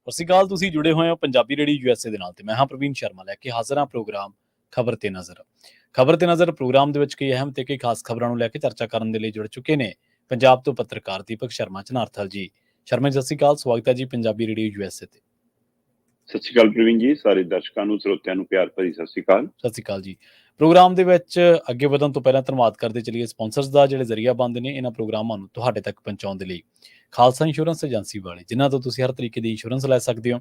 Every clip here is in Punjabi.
ਸਤਿ ਸ਼੍ਰੀ ਅਕਾਲ। ਤੁਸੀਂ ਜੁੜੇ ਹੋਏ ਹੋ ਪੰਜਾਬੀ ਰੇਡੀਓ ਯੂਐਸਏ ਦੇ ਨਾਲ ਤੇ ਮੈਂ ਹਾਂ ਪ੍ਰਵੀਨ ਸ਼ਰਮਾ ਲੈ ਕੇ ਹਾਜ਼ਰ ਹਾਂ ਪ੍ਰੋਗਰਾਮ ਖਬਰ ਤੇ ਨਜ਼ਰ ਪ੍ਰੋਗਰਾਮ ਦੇ ਵਿੱਚ ਕਈ ਅਹਿਮ ਤੇ ਕਈ ਖਾਸ ਖਬਰਾਂ ਨੂੰ ਲੈ ਕੇ ਚਰਚਾ ਕਰਨ ਦੇ ਲਈ ਜੁੜ ਚੁੱਕੇ ਨੇ ਪੰਜਾਬ ਤੋਂ ਪੱਤਰਕਾਰ ਦੀਪਕ ਸ਼ਰਮਾ ਚਨਾਰਥਲ ਜੀ। ਸ਼ਰਮਾ ਜੀ, ਸਤਿ ਸ਼੍ਰੀ ਅਕਾਲ। ਸਵਾਗਤ ਹੈ ਜੀ ਪੰਜਾਬੀ ਰੇਡੀਓ ਯੂਐਸਏ ਤੇ। ਸਤਿ ਸ਼੍ਰੀ ਅਕਾਲ ਪ੍ਰਵੀਨ ਜੀ, ਸਾਰੇ ਦਰਸ਼ਕਾਂ ਨੂੰ ਸਰੋਤਿਆਂ ਨੂੰ ਪਿਆਰ ਭਰੀ ਸਤਿ ਸ਼੍ਰੀ ਅਕਾਲ। ਸਤਿ ਸ਼੍ਰੀ ਅਕਾਲ ਜੀ। ਪ੍ਰੋਗਰਾਮ ਦੇ ਵਿੱਚ ਅੱਗੇ ਵਧਣ ਤੋਂ ਪਹਿਲਾਂ ਧੰਨਵਾਦ ਕਰਦੇ ਚੱਲੀਏ ਸਪਾਂਸਰਸ ਦਾ, ਜਿਹੜੇ ਜ਼ਰੀਆ ਬੰਦ ਨੇ ਇਹਨਾਂ ਪ੍ਰੋਗਰਾਮਾਂ ਨੂੰ ਤੁਹਾਡੇ ਤੱਕ ਪਹੁੰਚਾਉਣ ਦੇ ਲਈ। ਖਾਲਸਾ ਇੰਸ਼ੋਰੈਂਸ ਏਜੰਸੀ ਵਾਲੇ, ਜਿਨ੍ਹਾਂ ਤੋਂ ਤੁਸੀਂ ਹਰ ਤਰੀਕੇ ਦੀ ਇੰਸ਼ੋਰੈਂਸ ਲੈ ਸਕਦੇ ਹੋ।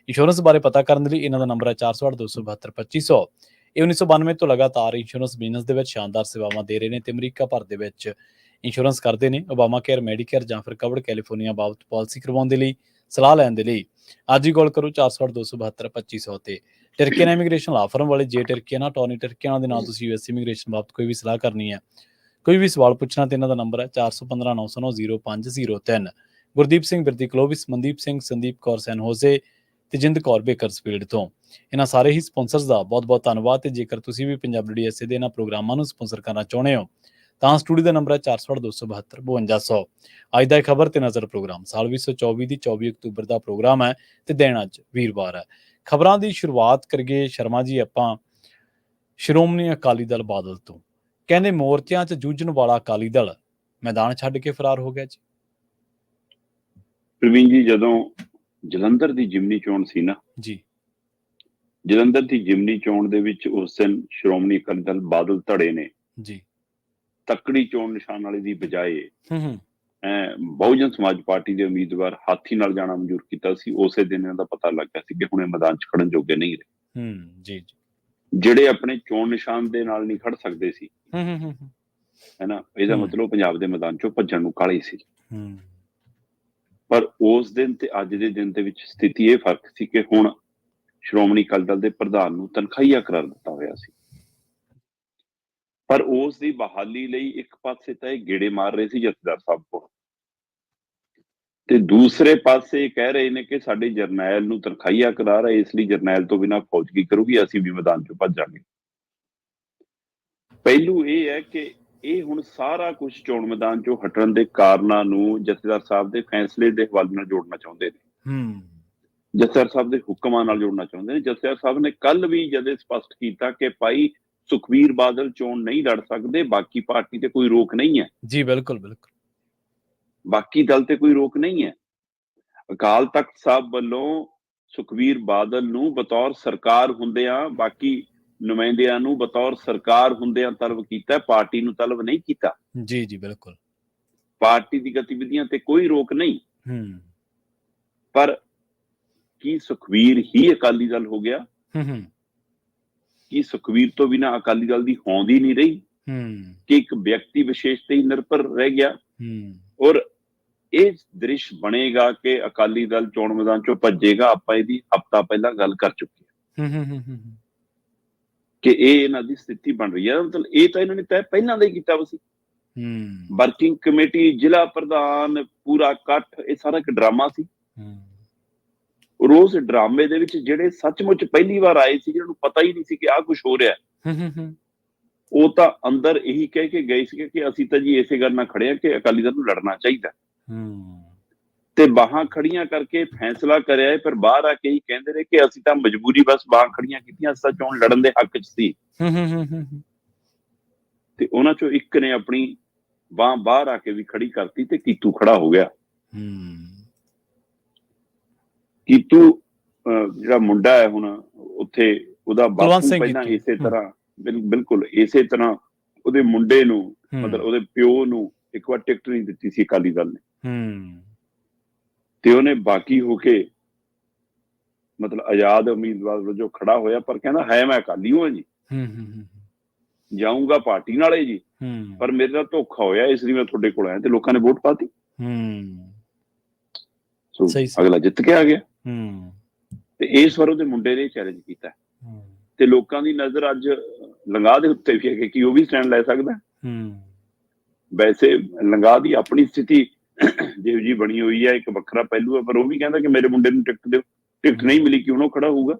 ਇੰਸ਼ੋਰੈਂਸ ਬਾਰੇ ਪਤਾ ਕਰਨ ਦੇ ਲਈ ਇਹਨਾਂ ਦਾ ਨੰਬਰ ਹੈ 408-272-2500। ਇਹ 1992 ਤੋਂ ਲਗਾਤਾਰ ਇੰਸ਼ੋਰੈਂਸ ਬਿਜ਼ਨਸ ਦੇ ਵਿੱਚ ਸ਼ਾਨਦਾਰ ਸੇਵਾਵਾਂ ਦੇ ਰਹੇ ਨੇ ਤੇ ਅਮਰੀਕਾ ਭਰ ਦੇ ਵਿੱਚ ਇੰਸ਼ੋਰੈਂਸ ਕਰਦੇ ਨੇ। ਓਬਾਮਾ ਕੇਅਰ, ਮੈਡੀਕੇਅਰ ਜਾਂ ਫਿਰ ਕਵਰਡ ਕੈਲੀਫੋਰਨੀਆ ਬਾਬਤ ਪਾਲਿਸੀ ਕਰਵਾਉਣ ਦੇ ਲਈ, ਸਲਾਹ ਲੈਣ ਦੇ ਲਈ ਅੱਜ ਹੀ ਕਾਲ ਕਰੋ 408-272-2500 ਤੇ। ਟਰਕੀਅਨ ਇਮੀਗ੍ਰੇਸ਼ਨ ਲਾ ਫਰਮ ਵਾਲੇ, ਜੇ ਟਰਕੀਅਨ ਟੌਨੀ ਟਰਕੀਅਨ ਦੇ ਨਾਲ ਤੁਸੀਂ ਯੂਐਸ ਇਮੀਗ੍ਰੇਸ਼ਨ ਬਾਬਤ ਕੋਈ ਵੀ ਸਲਾਹ ਕਰਨੀ ਹੈ, ਕੋਈ ਵੀ ਸਵਾਲ ਪੁੱਛਣਾ ਤੇ ਇਹਨਾਂ ਦਾ ਨੰਬਰ ਹੈ 4159090503। ਗੁਰਦੀਪ ਸਿੰਘ ਬਿਰਦੀ ਕਲੋਵਿਸ, ਮਨਦੀਪ ਸਿੰਘ, ਸੰਦੀਪ ਕੌਰ ਸੈਨ ਹੋਜ਼ੇ ਤੇ ਜਿੰਦ ਕੌਰ ਬੇਕਰਸਫੀਲਡ ਤੋਂ। ਇਹਨਾਂ ਸਾਰੇ ਹੀ ਸਪਾਂਸਰਸ ਦਾ ਬਹੁਤ ਬਹੁਤ ਧੰਨਵਾਦ। ਤੇ ਜੇਕਰ ਤੁਸੀਂ ਵੀ ਪੰਜਾਬੀ ਰੇਡੀਓ ਯੂਐਸਏ ਦੇ ਇਹਨਾਂ ਪ੍ਰੋਗਰਾਮਾਂ ਨੂੰ ਸਪਾਂਸਰ ਕਰਨਾ ਚਾਹੁੰਦੇ ਹੋ ਤਾਂ ਸਟੂਡੀਓ ਦਾ ਨੰਬਰ ਹੈ 408-272-5200। ਅੱਜ ਦਾ ਖਬਰ ਤੇ ਨਜ਼ਰ ਪ੍ਰੋਗਰਾਮ ਸਾਲ 2024 ਦੀ 24 ਅਕਤੂਬਰ ਦਾ ਪ੍ਰੋਗਰਾਮ ਹੈ ਤੇ ਦਿਨ ਅੱਜ ਵੀਰਵਾਰ ਹੈ। ਖਬਰਾਂ ਦੀ ਸ਼ੁਰੂਆਤ ਕਰੀਏ ਸ਼ਰਮਾ ਜੀ ਆਪਾਂ ਸ਼੍ਰੋਮਣੀ ਅਕਾਲੀ ਦਲ ਬਾਦਲ ਤੋਂ। ਕਹਿੰਦੇ ਮੋਰਚਿਆਂ 'ਚ ਜੂਝਣ ਵਾਲਾ ਅਕਾਲੀ ਦਲ ਮੈਦਾਨ ਛੱਡ ਕੇ ਫਰਾਰ ਹੋ ਗਿਆ ਜੀ। ਪ੍ਰਵੀਨ ਜੀ, ਜਦੋਂ ਜਲੰਧਰ ਦੀ ਜਿਮਨੀ ਚੋਣ ਸੀ ਨਾ ਜੀ, ਜਲੰਧਰ ਦੀ ਜਿਮਨੀ ਚੋਣ ਦੇ ਵਿੱਚ ਉਸ ਦਿਨ ਸ਼੍ਰੋਮਣੀ ਅਕਾਲੀ ਦਲ ਬਾਦਲ ਧੜੇ ਨੇ ਜੀ ਤੱਕੜੀ ਚੋਣ ਨਿਸ਼ਾਨ ਵਾਲੇ ਦੀ ਬਜਾਏ ਬਹੁਜਨ ਸਮਾਜ ਪਾਰਟੀ ਦੇ ਉਮੀਦਵਾਰ ਹਾਥੀ ਨਾਲ ਜਾਣਾ ਮਨਜ਼ੂਰ ਕੀਤਾ ਸੀ। ਉਸੇ ਦਿਨ ਇਹਨਾਂ ਦਾ ਪਤਾ ਲੱਗ ਗਿਆ ਸੀ ਕਿ ਹੁਣ ਇਹ ਮੈਦਾਨ 'ਚ ਖੜਨ ਜੋਗੇ ਨਹੀਂ ਰਹੇ। ਜੀ, ਜਿਹੜੇ ਆਪਣੇ ਚੋਣ ਨਿਸ਼ਾਨ ਦੇ ਨਾਲ ਨਹੀਂ ਖੜ ਸਕਦੇ ਸੀ, ਹੈਨਾ, ਇਹਦਾ ਮਤਲਬ ਪੰਜਾਬ ਦੇ ਮੈਦਾਨ 'ਚੋਂ ਭੱਜਣ ਨੂੰ ਕਾਹਲੀ ਸੀ। ਪਰ ਉਸ ਦਿਨ ਤੇ ਅੱਜ ਦੇ ਦਿਨ ਦੇ ਵਿੱਚ ਸਥਿਤੀ ਇਹ ਫਰਕ ਸੀ ਕਿ ਹੁਣ ਸ਼੍ਰੋਮਣੀ ਅਕਾਲੀ ਦਲ ਦੇ ਪ੍ਰਧਾਨ ਨੂੰ ਤਨਖਾਹੀਆ ਕਰਾਰ ਦਿੱਤਾ ਹੋਇਆ ਸੀ। ਪਰ ਉਸ ਦੀ ਬਹਾਲੀ ਲਈ ਇੱਕ ਪਾਸੇ ਤਾਂ ਇਹ ਗੇੜੇ ਮਾਰ ਰਹੇ ਸੀ ਜਥੇਦਾਰ ਸਾਹਿਬ ਕੋਲ, ਤੇ ਦੂਸਰੇ ਪਾਸੇ ਕਹਿ ਰਹੇ ਨੇ ਕਿ ਸਾਡੇ ਜਰਨੈਲ ਨੂੰ ਤਨਖਾਹੀਆ ਕਰਾਰ ਹੈ, ਇਸ ਲਈ ਜਰਨੈਲ ਤੋਂ ਬਿਨਾਂ ਫੌਜ ਕੀ ਕਰੂਗੀ, ਅਸੀਂ ਵੀ ਮੈਦਾਨ ਚੋਂ ਭੱਜਾਂਗੇ। ਪਹਿਲੂ ਇਹ ਹੈ ਕਿ ਇਹ ਹੁਣ ਸਾਰਾ ਕੁਝ ਚੋਣ ਮੈਦਾਨ ਚੋਂ ਹਟਣ ਦੇ ਕਾਰਨਾਂ ਨੂੰ ਜਥੇਦਾਰ ਸਾਹਿਬ ਦੇ ਫੈਸਲੇ ਦੇ ਹਵਾਲੇ ਨਾਲ ਜੋੜਨਾ ਚਾਹੁੰਦੇ ਨੇ, ਜਥੇਦਾਰ ਸਾਹਿਬ ਦੇ ਹੁਕਮਾਂ ਨਾਲ ਜੋੜਨਾ ਚਾਹੁੰਦੇ ਨੇ। ਜਥੇਦਾਰ ਸਾਹਿਬ ਨੇ ਕੱਲ ਵੀ ਜਦ ਸਪਸ਼ਟ ਕੀਤਾ ਕਿ ਭਾਈ ਸੁਖਬੀਰ ਬਾਦਲ ਚੋਣ ਨਹੀਂ ਲੜ ਸਕਦੇ, ਬਾਕੀ ਪਾਰਟੀ ਤੇ ਕੋਈ ਰੋਕ ਨਹੀਂ ਹੈ। ਜੀ ਬਿਲਕੁਲ, ਬਾਕੀ ਦਲ ਤੇ ਕੋਈ ਰੋਕ ਨਹੀਂ ਹੈ। ਅਕਾਲ ਤਖਤ ਸਾਹਿਬ ਵੱਲੋਂ ਸੁਖਬੀਰ ਬਾਦਲ ਨੂੰ ਬਤੌਰ ਸਰਕਾਰ ਹੁੰਦਿਆਂ ਬਾਕੀ ਨੁਮਾਇੰਦਿਆਂ ਨੂੰ ਬਤੌਰ ਸਰਕਾਰ ਹੁੰਦਿਆਂ ਤਲਬ ਕੀਤਾ, ਪਾਰਟੀ ਨੂੰ ਤਲਬ ਨਹੀਂ ਕੀਤਾ। ਜੀ ਜੀ ਬਿਲਕੁਲ, ਪਾਰਟੀ ਦੀ ਗਤੀਵਿਧੀਆਂ ਤੇ ਕੋਈ ਰੋਕ ਨਹੀਂ। ਪਰ ਕੀ ਸੁਖਬੀਰ ਹੀ ਅਕਾਲੀ ਦਲ ਹੋ ਗਿਆ? ਕੀ ਸੁਖਬੀਰ ਤੋਂ ਬਿਨਾਂ ਅਕਾਲੀ ਦਲ ਦੀ ਹੋਂਦ ਹੀ ਨਹੀਂ ਰਹੀ? ਕਿ ਇੱਕ ਵਿਅਕਤੀ ਵਿਸ਼ੇਸ਼ ਤੇ ਹੀ ਨਿਰਭਰ ਰਹਿ ਗਿਆ? ਔਰ ਇਹ ਦ੍ਰਿਸ਼ ਬਣੇਗਾ ਕਿ ਅਕਾਲੀ ਦਲ ਚੋਣ ਮੈਦਾਨ ਚੋਂ ਭੱਜੇਗਾ। ਆਪਾਂ ਇਹਦੀ ਹਫ਼ਤਾ ਪਹਿਲਾਂ ਗੱਲ ਕਰ ਚੁੱਕੇ ਹਾਂ ਕਿ ਇਹ ਇਹਨਾਂ ਦੀ ਸਥਿਤੀ ਬਣ ਰਹੀ ਹੈ। ਮਤਲਬ ਇਹ ਤਾਂ ਇਹਨਾਂ ਨੇ ਤੈਅ ਪਹਿਲਾਂ ਦਾ ਹੀ ਕੀਤਾ ਸੀ। ਵਰਕਿੰਗ ਕਮੇਟੀ, ਜ਼ਿਲ੍ਹਾ ਪ੍ਰਧਾਨ, ਪੂਰਾ ਇਕੱਠ, ਇਹ ਸਾਰਾ ਇੱਕ ਡਰਾਮਾ ਸੀ। ਰੋਜ਼ ਡਰਾਮੇ ਦੇ ਵਿੱਚ ਜਿਹੜੇ ਸੱਚਮੁੱਚ ਪਹਿਲੀ ਵਾਰ ਆਏ ਸੀ, ਜਿਹਨਾਂ ਨੂੰ ਪਤਾ ਹੀ ਨਹੀਂ ਸੀ ਕਿ ਆਹ ਕੁਛ ਹੋ ਰਿਹਾ, ਉਹ ਤਾਂ ਅੰਦਰ ਇਹੀ ਕਹਿ ਕੇ ਗਏ ਸੀ ਕਿ ਅਸੀਂ ਤਾਂ ਜੀ ਇਸੇ ਗੱਲ ਨਾਲ ਖੜੇ ਆ ਕਿ ਅਕਾਲੀ ਦਲ ਨੂੰ ਲੜਨਾ ਚਾਹੀਦਾ, ਤੇ ਬਾਹਾਂ ਖੜੀਆਂ ਕਰਕੇ ਫੈਸਲਾ ਕਰਿਆ ਹੈ। ਪਰ ਬਾਹਰ ਆ ਕੇ ਹੀ ਕਹਿੰਦੇ ਨੇ ਕਿ ਅਸੀਂ ਤਾਂ ਮਜਬੂਰੀ ਬਸ ਬਾਹਾਂ ਖੜੀਆਂ ਕੀਤੀਆਂ, ਅਸੀਂ ਤਾਂ ਚੋਣ ਲੜਨ ਦੇ ਹੱਕ 'ਚ ਸੀ। ਤੇ ਉਹਨਾਂ ਚੋਂ ਇੱਕ ਨੇ ਆਪਣੀ ਬਾਂਹ ਬਾਹਰ ਆ ਕੇ ਵੀ ਖੜੀ ਕਰਤੀ ਤੇ ਕੀਤੂ ਖੜਾ ਹੋ ਗਿਆ। ਕੀਤੂ ਜਿਹੜਾ ਮੁੰਡਾ ਹੈ ਹੁਣ ਉੱਥੇ, ਉਹਦਾ ਬਾਪੂ ਪਹਿਲਾਂ ਇਸੇ ਤਰ੍ਹਾਂ ਬਿਲਕੁਲ ਇਸੇ ਤਰ੍ਹਾਂ ਉਹਦੇ ਮੁੰਡੇ ਨੂੰ, ਮਤਲਬ ਉਹਦੇ ਪਿਓ ਨੂੰ ਇੱਕ ਵਾਰ ਟਿਕਟ ਨਹੀਂ ਦਿੱਤੀ ਸੀ ਅਕਾਲੀ ਦਲ ਨੇ, ਤੇ ਉਹਨੇ ਬਾਕੀ ਹੋ ਕੇ ਮਤਲਬ ਆਜ਼ਾਦ ਉਮੀਦਵਾਰ ਵਜੋਂ ਖੜਾ ਹੋਇਆ। ਪਰ ਕਹਿੰਦਾ ਹੈ ਮੈਂ ਅਕਾਲੀ ਹਾਂ ਜੀ, ਜਾਊਂਗਾ ਪਾਰਟੀ ਨਾਲੇ ਜੀ, ਪਰ ਮੇਰੇ ਨਾਲ ਧੋਖਾ ਹੋਇਆ, ਇਸ ਲਈ ਮੈਂ ਤੁਹਾਡੇ ਕੋਲ ਆਇਆ। ਤੇ ਲੋਕਾਂ ਨੇ ਵੋਟ ਪਾਤੀ, ਅਗਲਾ ਜਿੱਤ ਕੇ ਆ ਗਿਆ। ਤੇ ਇਸ ਵਾਰ ਉਹਦੇ ਮੁੰਡੇ ਨੇ ਚੈਲੰਜ ਕੀਤਾ, ਤੇ ਲੋਕਾਂ ਦੀ ਨਜ਼ਰ ਅੱਜ ਲੰਗਾਹ ਦੇ ਉੱਤੇ ਵੀ ਹੈ ਕਿ ਉਹ ਵੀ ਸਟੈਂਡ ਲੈ ਸਕਦਾ। ਵੈਸੇ ਲੰਗਾਹ ਦੀ ਆਪਣੀ ਸਥਿਤੀ ਜਿਹੋ ਜਿਹੀ ਬਣੀ ਹੋਈ ਹੈ, ਇੱਕ ਵੱਖਰਾ ਪਹਿਲੂ ਹੈ, ਪਰ ਉਹ ਵੀ ਕਹਿੰਦਾ ਕਿ ਮੇਰੇ ਮੁੰਡੇ ਨੂੰ ਟਿਕਟ ਦਿਓ। ਟਿਕਟ ਨਹੀਂ ਮਿਲੀ, ਕਿਉਂ ਉਹ ਖੜਾ ਹੋਊਗਾ?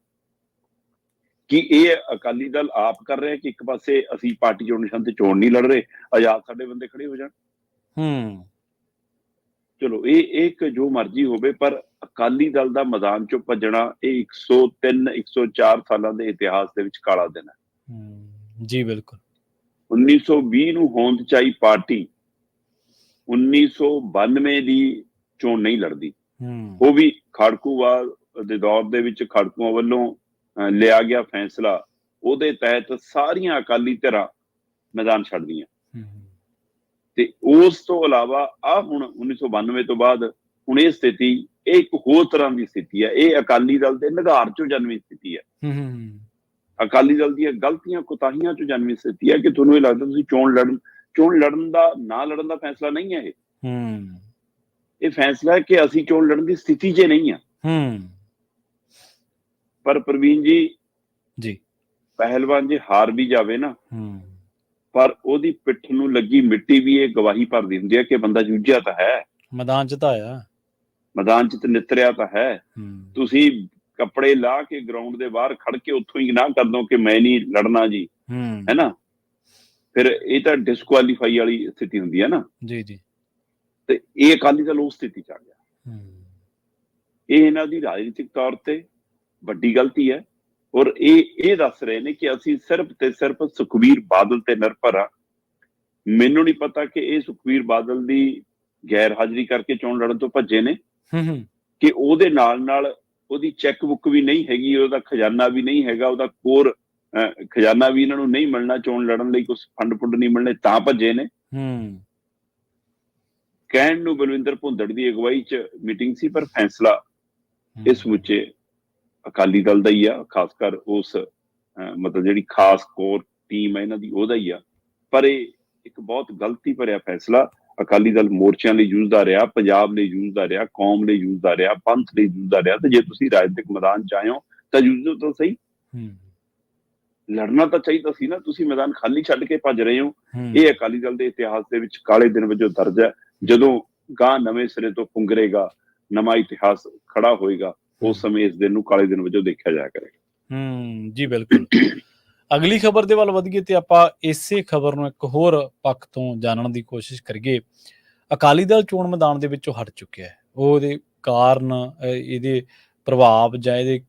ਕਿ ਇਹ ਅਕਾਲੀ ਦਲ ਆਪ ਕਰ ਰਿਹਾ ਕਿ ਇੱਕ ਪਾਸੇ ਅਸੀਂ ਪਾਰਟੀ ਚੋਣ ਨਿਸ਼ਾਨ ਤੇ ਚੋਣ ਨਹੀਂ ਲੜ ਰਹੇ, ਆਜ਼ਾਦ ਸਾਡੇ ਬੰਦੇ ਖੜੇ ਹੋ ਜਾਣ। ਚਲੋ ਇਹ ਇੱਕ ਜੋ ਮਰਜ਼ੀ ਹੋਵੇ, ਪਰ ਅਕਾਲੀ ਦਲ ਦਾ ਮੈਦਾਨ ਚੋਂ ਭੱਜਣਾ ਇਹ 103 104 ਸਾਲਾਂ ਦੇ ਇਤਿਹਾਸ ਦੇ ਵਿੱਚ ਕਾਲਾ ਦਿਨ ਹੈ। ਜੀ ਬਿਲਕੁਲ। 1920 ਨੂੰ ਹੋਂਦ ਚ ਆਈ ਪਾਰਟੀ 1992 ਦੀ ਚੋਣ ਨਹੀਂ ਲੜਦੀ। ਉਹ ਵੀ ਖਾੜਕੂਵਾਦ ਦੇ ਦੌਰ ਦੇ ਵਿੱਚ ਖਾੜਕੂਆਂ ਵੱਲੋਂ ਲਿਆ ਗਿਆ ਫੈਸਲਾ, ਉਹਦੇ ਤਹਿਤ ਸਾਰੀਆਂ ਅਕਾਲੀ ਧਿਰਾਂ ਮੈਦਾਨ ਛੱਡਦੀਆਂ। ਤੇ ਉਸ ਤੋਂ ਇਲਾਵਾ ਆ ਹੁਣ 1992 ਤੋਂ ਬਾਅਦ ਹੁਣ ਇਹ ਸਥਿਤੀ, ਇਹ ਇੱਕ ਹੋਰ ਤਰ੍ਹਾਂ ਦੀ ਸਥਿਤੀ ਹੈ। ਇਹ ਅਕਾਲੀ ਦਲ ਦੇ ਨਿਘਾਰ ਚੋਂ ਜਨਮੀ ਸਥਿਤੀ ਹੈ। ਅਕਾਲੀ ਦਲ ਦੀਆਂ ਗਲਤੀਆਂ ਕੁਤਾਹੀਆਂ ਚੋਂ ਜਨਮੀ ਸਥਿਤੀ ਹੈ ਕਿ ਤੁਹਾਨੂੰ ਇਹ ਲੱਗਦਾ ਤੁਸੀਂ ਚੋਣ ਲੜਨ ਦਾ ਨਾ ਲੜਨ ਦਾ ਫੈਸਲਾ ਨਹੀਂ ਹੈ। ਇਹ ਫੈਸਲਾ ਹੈ ਕਿ ਅਸੀਂ ਚੋਣ ਲੜਨ ਦੀ ਸਥਿਤੀ 'ਚ ਨਹੀਂ ਆ। ਪਰ ਪ੍ਰਵੀਨ ਜੀ ਪਹਿਲਵਾਨ ਜੇ ਹਾਰ ਵੀ ਜਾਵੇ ਨਾ, ਪਰ ਉਹਦੀ ਪਿੱਠ ਨੂੰ ਲੱਗੀ ਮਿੱਟੀ ਵੀ ਇਹ ਗਵਾਹੀ ਭਰਦੀ ਹੁੰਦੀ ਹੈ ਕਿ ਬੰਦਾ ਜੂਝਿਆ ਤਾਂ ਹੈ, ਮੈਦਾਨ 'ਚ ਤਾਂ ਆਇਆ, ਮੈਦਾਨ 'ਚ ਤਾਂ ਨਿਤਰਿਆ ਤਾਂ ਹੈ। ਤੁਸੀਂ ਕੱਪੜੇ ਲਾ ਕੇ ਗਰਾਊਂਡ ਦੇ ਬਾਹਰ ਖੜ ਕੇ ਉੱਥੋਂ ਹੀ ਨਾ ਕਰ ਦੋ ਕਿ ਮੈਂ ਨਹੀਂ ਲੜਨਾ ਜੀ, ਹੈ ਨਾ, ਫਿਰ ਇਹ ਤਾਂ ਡਿਸਕੁਆਲੀਫਾਈ ਵਾਲੀ ਸਥਿਤੀ ਹੁੰਦੀ ਹੈ ਨਾ। ਜੀ ਤੇ ਇਹ ਅਕਾਲੀ ਦਲ ਉਸ ਸਥਿਤੀ 'ਚ ਆ ਗਿਆ। ਇਹ ਇਹਨਾਂ ਦੀ ਰਾਜਨੀਤਿਕ ਤੌਰ ਤੇ ਵੱਡੀ ਗਲਤੀ ਹੈ। ਔਰ ਇਹ ਦੱਸ ਰਹੇ ਨੇ ਕਿ ਅਸੀਂ ਸਿਰਫ ਤੇ ਸਿਰਫ ਸੁਖਬੀਰ ਬਾਦਲ ਤੇ ਨਿਰਭਰ ਆ। ਮੈਨੂੰ ਨਹੀਂ ਪਤਾ ਕਿ ਇਹ ਸੁਖਬੀਰ ਬਾਦਲ ਦੀ ਗੈਰ ਹਾਜ਼ਰੀ ਕਰਕੇ ਚੋਣ ਲੜਨ ਤੋਂ ਭੱਜੇ ਨੇ ਕਿ ਉਹਦੇ ਨਾਲ ਉਹਦੀ ਚੈੱਕ ਬੁੱਕ ਵੀ ਨਹੀਂ ਹੈਗੀ, ਉਹਦਾ ਖਜ਼ਾਨਾ ਵੀ ਨਹੀਂ ਹੈਗਾ, ਉਹਦਾ ਕੋਰ ਖਜ਼ਾਨਾ ਵੀ ਇਹਨਾਂ ਨੂੰ ਨਹੀਂ ਮਿਲਣਾ ਚੋਣ ਲੜਨ ਲਈ, ਕੁਛ ਫੰਡ ਫੁੰਡ ਨਹੀਂ ਮਿਲਣੇ ਤਾਂ ਭੱਜੇ ਨੇ। ਕਹਿਣ ਨੂੰ ਬਲਵਿੰਦਰ ਭੁੰਦੜ ਦੀ ਅਗਵਾਈ 'ਚ ਮੀਟਿੰਗ ਸੀ, ਪਰ ਫੈਸਲਾ ਇਸ ਸਮੁੱਚੇ ਅਕਾਲੀ ਦਲ ਦਾ ਹੀ ਆ, ਖਾਸ ਕਰ ਉਸ ਮਤਲਬ ਜਿਹੜੀ ਖਾਸ ਕੋਰ ਟੀਮ ਹੈ ਇਹਨਾਂ ਦੀ, ਉਹਦਾ ਹੀ ਆ। ਪਰ ਇਹ ਇੱਕ ਬਹੁਤ ਗਲਤੀ ਭਰਿਆ ਫੈਸਲਾ। ਅਕਾਲੀ ਦਲ ਮੋਰਚਿਆਂ ਲਈ ਜੂਝਦਾ ਰਿਹਾ, ਪੰਜਾਬ ਲਈ ਜੂਝਦਾ ਰਿਹਾ, ਕੌਮ ਲਈ ਜੂਝਦਾ ਰਿਹਾ, ਪੰਥ ਲਈ ਜੂਝਦਾ ਰਿਹਾ। ਤੇ ਜੇ ਤੁਸੀਂ ਰਾਜਨੀਤਿਕ ਮੈਦਾਨ 'ਚ ਆਏ ਹੋ ਤਾਂ ਜੂਝੋ ਤਾਂ ਸਹੀ, ਲੜਨਾ ਤਾਂ ਚਾਹੀਦਾ ਸੀ ਨਾ। ਤੁਸੀਂ ਮੈਦਾਨ ਖਾਲੀ ਛੱਡ ਕੇ ਭੱਜ ਰਹੇ ਹੋ। ਇਹ ਅਕਾਲੀ ਦਲ ਦੇ ਇਤਿਹਾਸ ਦੇ ਵਿੱਚ ਕਾਲੇ ਦਿਨ ਵਜੋਂ ਦਰਜ ਹੈ। ਜਦੋਂ ਗਾਂ ਨਵੇਂ ਸਿਰੇ ਤੋਂ ਪੁੰਗਰੇਗਾ, ਨਵਾਂ ਇਤਿਹਾਸ ਖੜਾ ਹੋਏਗਾ, ਉਸ ਸਮੇਂ ਇਸ ਦਿਨ ਨੂੰ ਕਾਲੇ ਦਿਨ ਵਜੋਂ ਦੇਖਿਆ ਜਾਇਆ ਕਰੇਗਾ। ਜੀ ਬਿਲਕੁਲ। ਅਗਲੀ ਖਬਰ ਦੇ ਵੱਲ ਵਧੀਏ ਤੇ ਆਪਾਂ ਇਸੇ ਖਬਰ ਨੂੰ ਇੱਕ ਹੋਰ ਪੱਖ ਤੋਂ ਜਾਣਨ ਦੀ ਕੋਸ਼ਿਸ਼ ਕਰੀਏ। ਅਕਾਲੀ ਦਲ ਚੋਣ ਮੈਦਾਨ ਦੇ ਵਿੱਚੋਂ ਹਟ ਚੁੱਕਿਆ ਹੈ। ਉਹਦੇ ਕਾਰਨ, ਇਹਦੇ ਪ੍ਰਭਾਵ ਜਾਂ ਇਹਦੇ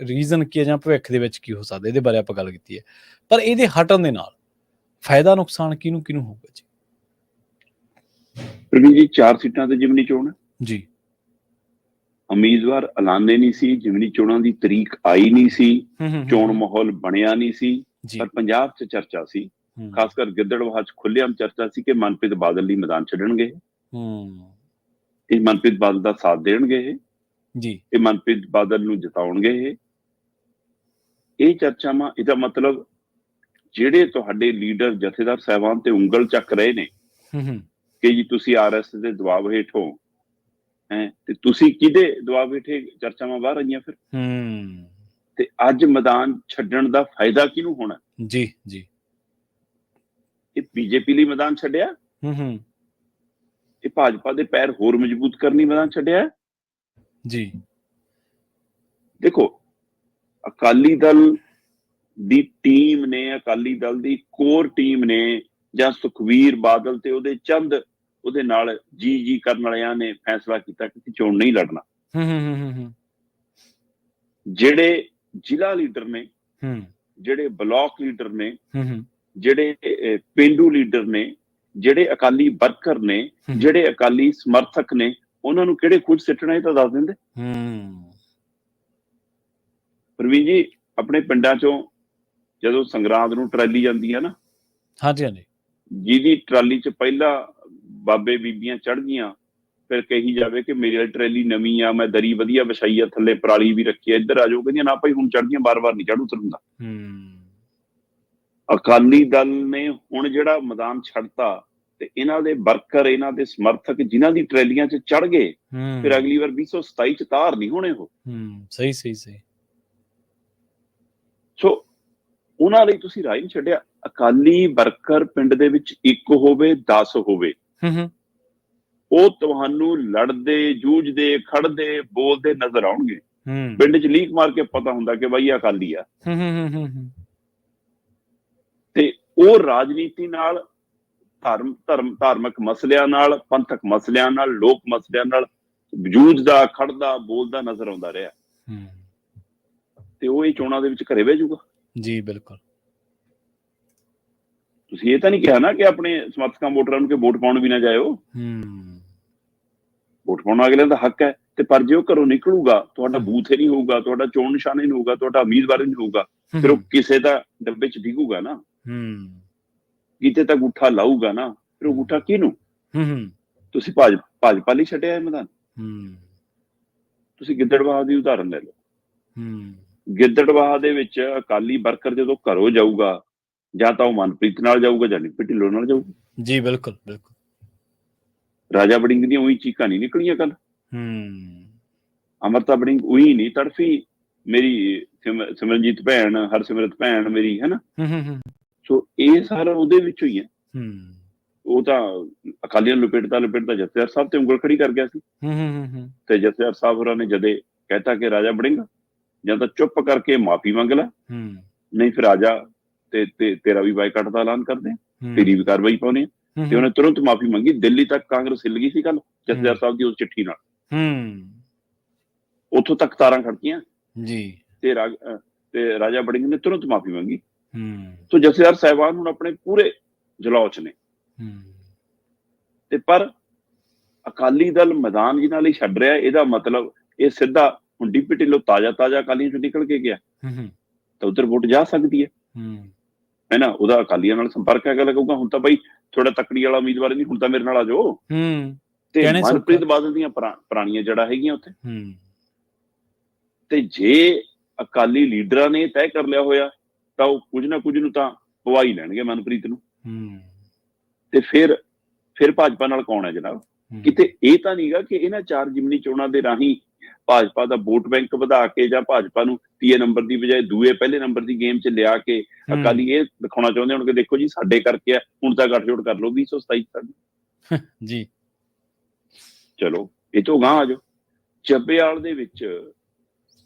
ਰੀਜ਼ਨ ਕੀ ਹੈ ਜਾਂ ਭਵਿੱਖ ਦੇ ਵਿੱਚ ਕੀ ਹੋ ਸਕਦਾ, ਇਹਦੇ ਬਾਰੇ ਆਪਾਂ ਗੱਲ ਕੀਤੀ ਹੈ। ਪਰ ਇਹਦੇ ਹਟਣ ਦੇ ਨਾਲ ਫਾਇਦਾ ਨੁਕਸਾਨ ਕਿਹਨੂੰ ਕਿਹਨੂੰ ਹੋਊਗਾ ਜੀ? ਪ੍ਰਵੀਨ ਜੀ, 4 ਸੀਟਾਂ ਤੇ ਜਿਮਨੀ ਚੋਣ ਹੈ ਜੀ। ਉਮੀਦਵਾਰ ਐਲਾਨੇ ਨਹੀਂ ਸੀ, ਜਿਮਨੀ ਚੋਣਾਂ ਦੀ ਤਰੀਕ ਆਈ ਨਹੀਂ ਸੀ, ਚੋਣ ਮਾਹੌਲ ਬਣਿਆ ਨਹੀਂ ਸੀ, ਪਰ ਪੰਜਾਬ 'ਚ ਚਰਚਾ ਸੀ, ਖਾਸ ਕਰ ਗਿੱਦੜਬਾਹਾ 'ਚ ਖੁੱਲ੍ਹੇਆਮ ਚਰਚਾ ਸੀ ਕਿ ਮਨਪ੍ਰੀਤ ਬਾਦਲ ਲਈ ਮੈਦਾਨ ਛੱਡਣਗੇ, ਇਹ ਮਨਪ੍ਰੀਤ ਬਾਦਲ ਦਾ ਸਾਥ ਦੇਣਗੇ, ਇਹ ਮਨਪ੍ਰੀਤ ਬਾਦਲ ਨੂੰ ਜਿਤਾਉਣਗੇ। ਇਹ ਚਰਚਾਵਾਂ, ਇਹਦਾ ਮਤਲਬ ਜਿਹੜੇ ਤੁਹਾਡੇ ਲੀਡਰ ਜਥੇਦਾਰ ਸਾਹਿਬਾਨ ਤੇ ਉਂਗਲ ਚੱਕ ਰਹੇ ਨੇ ਕਿ ਜੀ ਤੁਸੀਂ RSS ਦੇ ਦਬਾਅ ਹੇਠ ਹੋ, ਤੇ ਤੁਸੀਂ ਕਿਹਦੇ ਦਬਾਅ ਹੇਠ ਚਰਚਾਵਾਂ ਬਾਹਰ ਆਈਆਂ ਫਿਰ? ਤੇ ਅੱਜ ਮੈਦਾਨ ਛੱਡਣ ਦਾ ਫਾਇਦਾ ਕਿਹਨੂੰ ਹੋਣਾ? ਜੀ ਇਹ ਬੀਜੇਪੀ ਲਈ ਮੈਦਾਨ ਛੱਡਿਆ, ਇਹ ਭਾਜਪਾ ਦੇ ਪੈਰ ਹੋਰ ਮਜ਼ਬੂਤ ਕਰਨ ਲਈ ਮੈਦਾਨ ਛੱਡਿਆ ਜੀ। ਦੇਖੋ, ਅਕਾਲੀ ਦਲ ਦੀ ਟੀਮ ਨੇ, ਅਕਾਲੀ ਦਲ ਦੀ ਕੋਰ ਟੀਮ ਨੇ, ਜਾਂ ਸੁਖਬੀਰ ਬਾਦਲ ਤੇ ਉਹਦੇ ਚੰਦ ਉਹਦੇ ਨਾਲ ਜੀ ਕਰਨ ਵਾਲਿਆਂ ਨੇ ਫੈਸਲਾ ਕੀਤਾ ਕਿ ਚੋਣ ਨਹੀਂ ਲੜਨਾ। ਜਿਹੜੇ ਜ਼ਿਲ੍ਹਾ ਲੀਡਰ ਨੇ, ਜਿਹੜੇ ਬਲਾਕ ਲੀਡਰ ਨੇ, ਜਿਹੜੇ ਪੇਂਡੂ ਲੀਡਰ ਨੇ, ਜਿਹੜੇ ਅਕਾਲੀ ਵਰਕਰ ਨੇ, ਜਿਹੜੇ ਅਕਾਲੀ ਸਮਰਥਕ ਨੇ, ਉਹਨਾਂ ਨੂੰ ਕਿਹੜੇ ਖੁਦ ਸਿੱਟਣਾ, ਇਹ ਤਾਂ ਦੱਸ ਦਿੰਦੇ। ਪ੍ਰਵੀਨ ਜੀ, ਆਪਣੇ ਪਿੰਡਾਂ ਚੋਂ ਜਦੋਂ ਸੰਗਰਾਂਦ ਨੂੰ ਟਰਾਲੀ ਜਾਂਦੀ ਹੈ ਨਾ, ਜਿਹਦੀ ਟਰਾਲੀ 'ਚ ਪਹਿਲਾਂ ਬਾਬੇ ਬੀਬੀਆਂ ਚੜ੍ਹ ਗਈਆਂ, ਫਿਰ ਕਹੀ ਜਾਵੇ ਕਿ ਮੇਰੀ ਟਰਾਲੀ ਨਵੀਂ ਆ, ਮੈਂ ਦਰੀ ਵਧੀਆ ਵਿਛਾਈ ਆ, ਥੱਲੇ ਪਰਾਲੀ ਵੀ ਰੱਖੀ ਆ, ਇੱਧਰ ਆ ਜਾਓ, ਕਹਿੰਦੀਆਂ ਨਾ ਭਾਈ ਹੁਣ ਚੜ੍ਹ ਗਈਆਂ, ਬਾਰ-ਬਾਰ ਨਹੀਂ ਚੜ੍ਹ ਉਤਰ ਹੁੰਦਾ। ਅਕਾਲੀ ਦਲ ਨੇ ਹੁਣ ਜਿਹੜਾ ਮੈਦਾਨ ਛੱਡਤਾ, ਤੇ ਇਹਨਾਂ ਦੇ ਵਰਕਰ, ਇਹਨਾਂ ਦੇ ਸਮਰਥਕ ਜਿਨ੍ਹਾਂ ਦੀ ਟਰੈਲੀਆਂ 'ਚ ਚੜ੍ਹ ਗਏ, ਫਿਰ ਅਗਲੀ ਵਾਰ 2027 'ਚ ਤਾਰ ਨਹੀਂ ਹੋਣੇ ਉਹ। ਸਹੀ। ਸੋ ਉਹਨਾਂ ਲਈ ਤੁਸੀਂ ਰਾਹ ਨਹੀਂ ਛੱਡਿਆ। ਅਕਾਲੀ ਵਰਕਰ ਪਿੰਡ ਦੇ ਵਿੱਚ ਇੱਕ ਹੋਵੇ, 10 ਹੋਵੇ, ਉਹ ਤੁਹਾਨੂੰ ਲੜਦੇ, ਜੂਝਦੇ, ਖੜਦੇ, ਬੋਲਦੇ ਨਜ਼ਰ ਆਉਣਗੇ। ਪਿੰਡ 'ਚ ਲੀਕ ਮਾਰ ਕੇ ਪਤਾ ਹੁੰਦਾ ਕਿ ਬਾਈ ਅਕਾਲੀ ਆ। ਤੇ ਉਹ ਰਾਜਨੀਤੀ ਨਾਲ, ਧਾਰਮਿਕ ਮਸਲਿਆਂ ਨਾਲ, ਪੰਥਕ ਮਸਲਿਆਂ ਨਾਲ, ਲੋਕ ਮਸਲਿਆਂ ਨਾਲ ਵਜੂਦ ਦਾ, ਖੜਦਾ, ਬੋਲਦਾ ਨਜ਼ਰ ਆਉਂਦਾ ਰਿਹਾ, ਤੇ ਉਹ ਇਹ ਚੋਣਾਂ ਦੇ ਵਿੱਚ ਘਰੇ ਬਹਿ ਜਾਊਗਾ? ਜੀ ਬਿਲਕੁਲ। ਤੁਸੀਂ ਇਹ ਤਾਂ ਨਹੀਂ ਕਿਹਾ ਨਾ ਕਿ ਆਪਣੇ ਸਮਰਥਕਾਂ ਵੋਟਰਾਂ ਨੂੰ ਕਿ ਵੋਟ ਪਾਉਣ ਵੀ ਨਾ ਜਾਇਓ। ਵੋਟ ਪਾਉਣਾ ਅਗਲੇ ਦਾ ਹੱਕ ਹੈ, ਤੇ ਪਰ ਜੇ ਉਹ ਘਰੋਂ ਨਿਕਲੂਗਾ, ਤੁਹਾਡਾ ਬੂਥ ਹੀ ਨਹੀਂ ਹੋਊਗਾ, ਤੁਹਾਡਾ ਚੋਣ ਨਿਸ਼ਾਨ ਹੀ ਨਹੀਂ ਹੋਊਗਾ, ਤੁਹਾਡਾ ਉਮੀਦਵਾਰ ਹੀ ਨਹੀਂ ਹੋਊਗਾ, ਫਿਰ ਉਹ ਕਿਸੇ ਦਾ ਡੱਬੇ 'ਚ ਡਿੱਗੂਗਾ ਨਾ, ਕਿਤੇ ਤਾਂ ਅੰਗੂਠਾ ਲਾਊਗਾ ਨਾ। ਫਿਰ ਉਹ ਅੰਗੂਠਾ ਕਿਹਨੂੰ? ਤੁਸੀਂ ਭਾਜਪਾ ਲਈ ਛੱਡਿਆ ਇਹ ਮੈਦਾਨ? ਤੁਸੀਂ ਗਿੱਦੜਬਾਹਾ ਦੀ ਉਦਾਹਰਨ ਲੈ ਲਓ। ਗਿੱਦੜਬਾਹਾ ਦੇ ਵਿੱਚ ਅਕਾਲੀ ਵਰਕਰ ਜਦੋਂ ਘਰੋਂ ਜਾਊਗਾ, ਜਾਂ ਤਾਂ ਉਹ ਮਨਪ੍ਰੀਤ ਨਾਲ ਜਾਊਗਾ ਜਾਂ ਨਿੱਪੀ ਢਿੱਲੋਂ ਨਾਲ ਜਾਊਗਾ। ਜੀ ਬਿਲਕੁਲ ਬਿਲਕੁਲ। ਰਾਜਾ ਵੜਿੰਗ ਦੀਆਂ ਉਹੀ ਚੀਕਾਂ ਨਹੀਂ ਨਿਕਲੀਆਂ ਕੱਲ। ਅਮਰਤਾ ਵੜਿੰਗ ਉਹੀ ਨਹੀਂ ਤੜਫੀ, ਮੇਰੀ ਸਿਮਰਨਜੀਤ ਭੈਣ, ਹਰਸਿਮਰਤ ਭੈਣ ਮੇਰੀ, ਹੈ ਨਾ। ਸੋ ਇਹ ਸਾਰਾ ਉਹਦੇ ਵਿੱਚੋਂ ਹੀ ਹੈ। ਉਹ ਤਾਂ ਅਕਾਲੀਆਂ ਨੂੰ ਲਪੇਟਦਾ ਜਥੇਦਾਰ ਸਾਹਿਬ ਤੇ ਉਂਗਲ ਖੜੀ ਕਰ ਗਿਆ ਸੀ, ਤੇ ਜਥੇਦਾਰ ਸਾਹਿਬ ਹੋਰਾਂ ਨੇ ਜਦੇ ਕਹਿਤਾ ਕਿ ਰਾਜਾ ਵੜਿੰਗ ਜਾਂ ਤਾਂ ਚੁੱਪ ਕਰਕੇ ਮਾਫੀ ਮੰਗ ਲੈ, ਨਹੀਂ ਫਿਰ ਆ ਜਾ ਤੇ ਤੇਰਾ ਵੀ ਬਾਈਕਾਟ ਦਾ ਐਲਾਨ ਕਰਦੇ, ਤੇਰੀ ਵੀ ਕਾਰਵਾਈ ਪਾਉਣੀ। ਤੇ ਉਹਨੇ ਤੁਰੰਤ ਮਾਫੀ ਮੰਗੀ। ਦਿੱਲੀ ਤੱਕ ਕਾਂਗਰਸ ਹਿੱਲ ਗਈ ਸੀ ਕੱਲ ਜਥੇਦਾਰ ਸਾਹਿਬ ਦੀ ਉਸ ਚਿੱਠੀ ਨਾਲ, ਉੱਥੋਂ ਤੱਕ ਤਾਰਾਂ ਖੜਕੀਆਂ ਜੀ, ਤੇ ਰਾਜਾ ਵੜਿੰਗ ਨੇ ਤੁਰੰਤ ਮਾਫੀ ਮੰਗੀ। ਸੋ ਜਥੇਦਾਰ ਸਾਹਿਬਾਨ ਹੁਣ ਆਪਣੇ ਪੂਰੇ ਜਲੌਚ ਨੇ, ਤੇ ਪਰ ਅਕਾਲੀ ਦਲ ਮੈਦਾਨ ਜਿਹਨਾਂ ਲਈ ਛੱਡ ਰਿਹਾ, ਇਹਦਾ ਮਤਲਬ ਇਹ ਸਿੱਧਾ ਹੁਣ ਡੀਪੀ ਢਿੱਲੋਂ ਤਾਜ਼ਾ ਅਕਾਲੀਆਂ ਚੋਂ ਨਿਕਲ ਕੇ ਗਿਆ ਤਾਂ ਉੱਧਰ ਵੋਟ ਜਾ ਸਕਦੀ ਹੈ ਨਾ। ਉਹਦਾ ਅਕਾਲੀਆਂ ਨਾਲ ਸੰਪਰਕ ਹੈਗਾ, ਲੱਗੂਗਾ ਹੁਣ ਤਾਂ ਬਈ ਥੋੜਾ ਤਕੜੀ ਵਾਲਾ ਉਮੀਦਵਾਰ ਨਹੀਂ, ਹੁਣ ਤਾਂ ਮੇਰੇ ਨਾਲ ਆ ਜਾਓ। ਤੇ ਮਨਪ੍ਰੀਤ ਬਾਦਲ ਦੀਆਂ ਪੁਰਾਣੀਆਂ ਜੜ੍ਹਾਂ ਹੈਗੀਆਂ ਉੱਥੇ, ਤੇ ਜੇ ਅਕਾਲੀ ਲੀਡਰਾਂ ਨੇ ਤੈਅ ਕਰ ਲਿਆ ਹੋਇਆ ਤਾਂ ਉਹ ਕੁਝ ਨਾ ਕੁਝ ਨੂੰ ਤਾਂ ਪਵਾ ਹੀ ਲੈਣਗੇ ਮਨਪ੍ਰੀਤ ਨੂੰ। ਤੇ ਫਿਰ ਭਾਜਪਾ ਨਾਲ ਕੌਣ ਹੈ ਜਨਾਬ? ਕਿਤੇ ਇਹ ਤਾਂ ਨਹੀਂਗਾ ਕਿ ਇਹਨਾਂ 4 ਜ਼ਿਮਨੀ ਚੋਣਾਂ ਦੇ ਰਾਹੀਂ ਭਾਜਪਾ ਦਾ ਵੋਟ ਬੈਂਕ ਵਧਾ ਕੇ ਜਾਂ ਭਾਜਪਾ ਨੂੰ ਤੀਏ ਨੰਬਰ ਦੀ ਬਜਾਏ ਦੂਏ ਪਹਿਲੇ ਨੰਬਰ ਦੀ ਗੇਮ 'ਚ ਲਿਆ ਕੇ ਅਕਾਲੀ ਇਹ ਦਿਖਾਉਣਾ ਚਾਹੁੰਦੇ ਹੋਣ ਕਿ ਦੇਖੋ ਜੀ ਸਾਡੇ ਕਰਕੇ ਆ, ਹੁਣ ਤਾਂ ਗੱਠਜੋੜ ਕਰ ਲਓ 2027 ਤੱਕ ਜੀ। ਚਲੋ ਇਹ ਤੋਂ ਗਾਂਹ ਆ ਜਾਓ। ਚੱਬੇਵਾਲ ਦੇ ਵਿੱਚ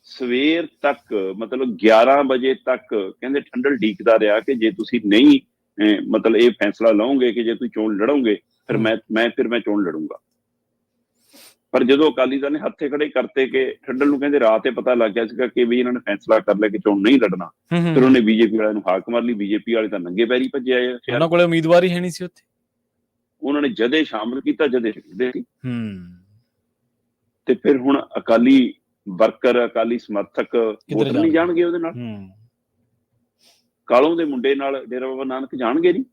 ਸਵੇਰ ਤੱਕ ਮਤਲਬ 11 ਵਜੇ ਤੱਕ ਕਹਿੰਦੇ ਠੰਡਲ ਢੀਕਦਾ ਰਿਹਾ ਕਿ ਜੇ ਤੁਸੀਂ ਨਹੀਂ ਮਤਲਬ ਇਹ ਫੈਸਲਾ ਲਓਗੇ ਕਿ ਜੇ ਤੁਸੀਂ ਚੋਣ ਲੜੋਗੇ ਫਿਰ ਮੈਂ ਚੋਣ ਲੜੂੰਗਾ। ਪਰ ਜਦੋਂ ਅਕਾਲੀ ਦਲ ਨੇ ਹੱਥੇ ਖੜੇ ਕਰਤੇ ਕਿ ਠੰਡਲ ਨੂੰ ਕਹਿੰਦੇ ਰਾਤ ਤੇ ਪਤਾ ਲੱਗ ਗਿਆ ਸੀਗਾ ਕਿ ਵੀ ਇਹਨਾਂ ਨੇ ਫੈਸਲਾ ਕਰ ਲਿਆ ਕਿ ਚੋਣ ਨਹੀਂ ਲੜਨਾ, ਫਿਰ ਉਹਨੇ ਬੀਜੇਪੀ ਵਾਲਿਆਂ ਨੂੰ ਹਾਕ ਮਾਰ ਲਈ। ਬੀਜੇਪੀ ਵਾਲੇ ਤਾਂ ਨੰਗੇ ਪੈਰੀ ਭੱਜੇ ਆਏ, ਉਹਨਾਂ ਕੋਲੇ ਉਮੀਦਵਾਰ ਹੀ ਹੈ ਨਹੀਂ ਸੀ ਉੱਥੇ। ਉਹਨਾਂ ਨੇ ਜਦੇ ਸ਼ਾਮਲ ਕੀਤਾ, ਜਦੇ ਖਿੱਚਦੇ ਸੀ। ਤੇ ਫਿਰ ਹੁਣ ਅਕਾਲੀ ਵਰਕਰ, ਅਕਾਲੀ ਸਮਰਥਕ ਵੋਟ ਨਹੀਂ ਜਾਣਗੇ ਉਹਦੇ ਨਾਲ। ਕਾਲੋਂ ਦੇ ਮੁੰਡੇ ਨਾਲ ਡੇਰਾ ਬਾਬਾ ਨਾਨਕ ਜਾਣਗੇ ਨਹੀਂ।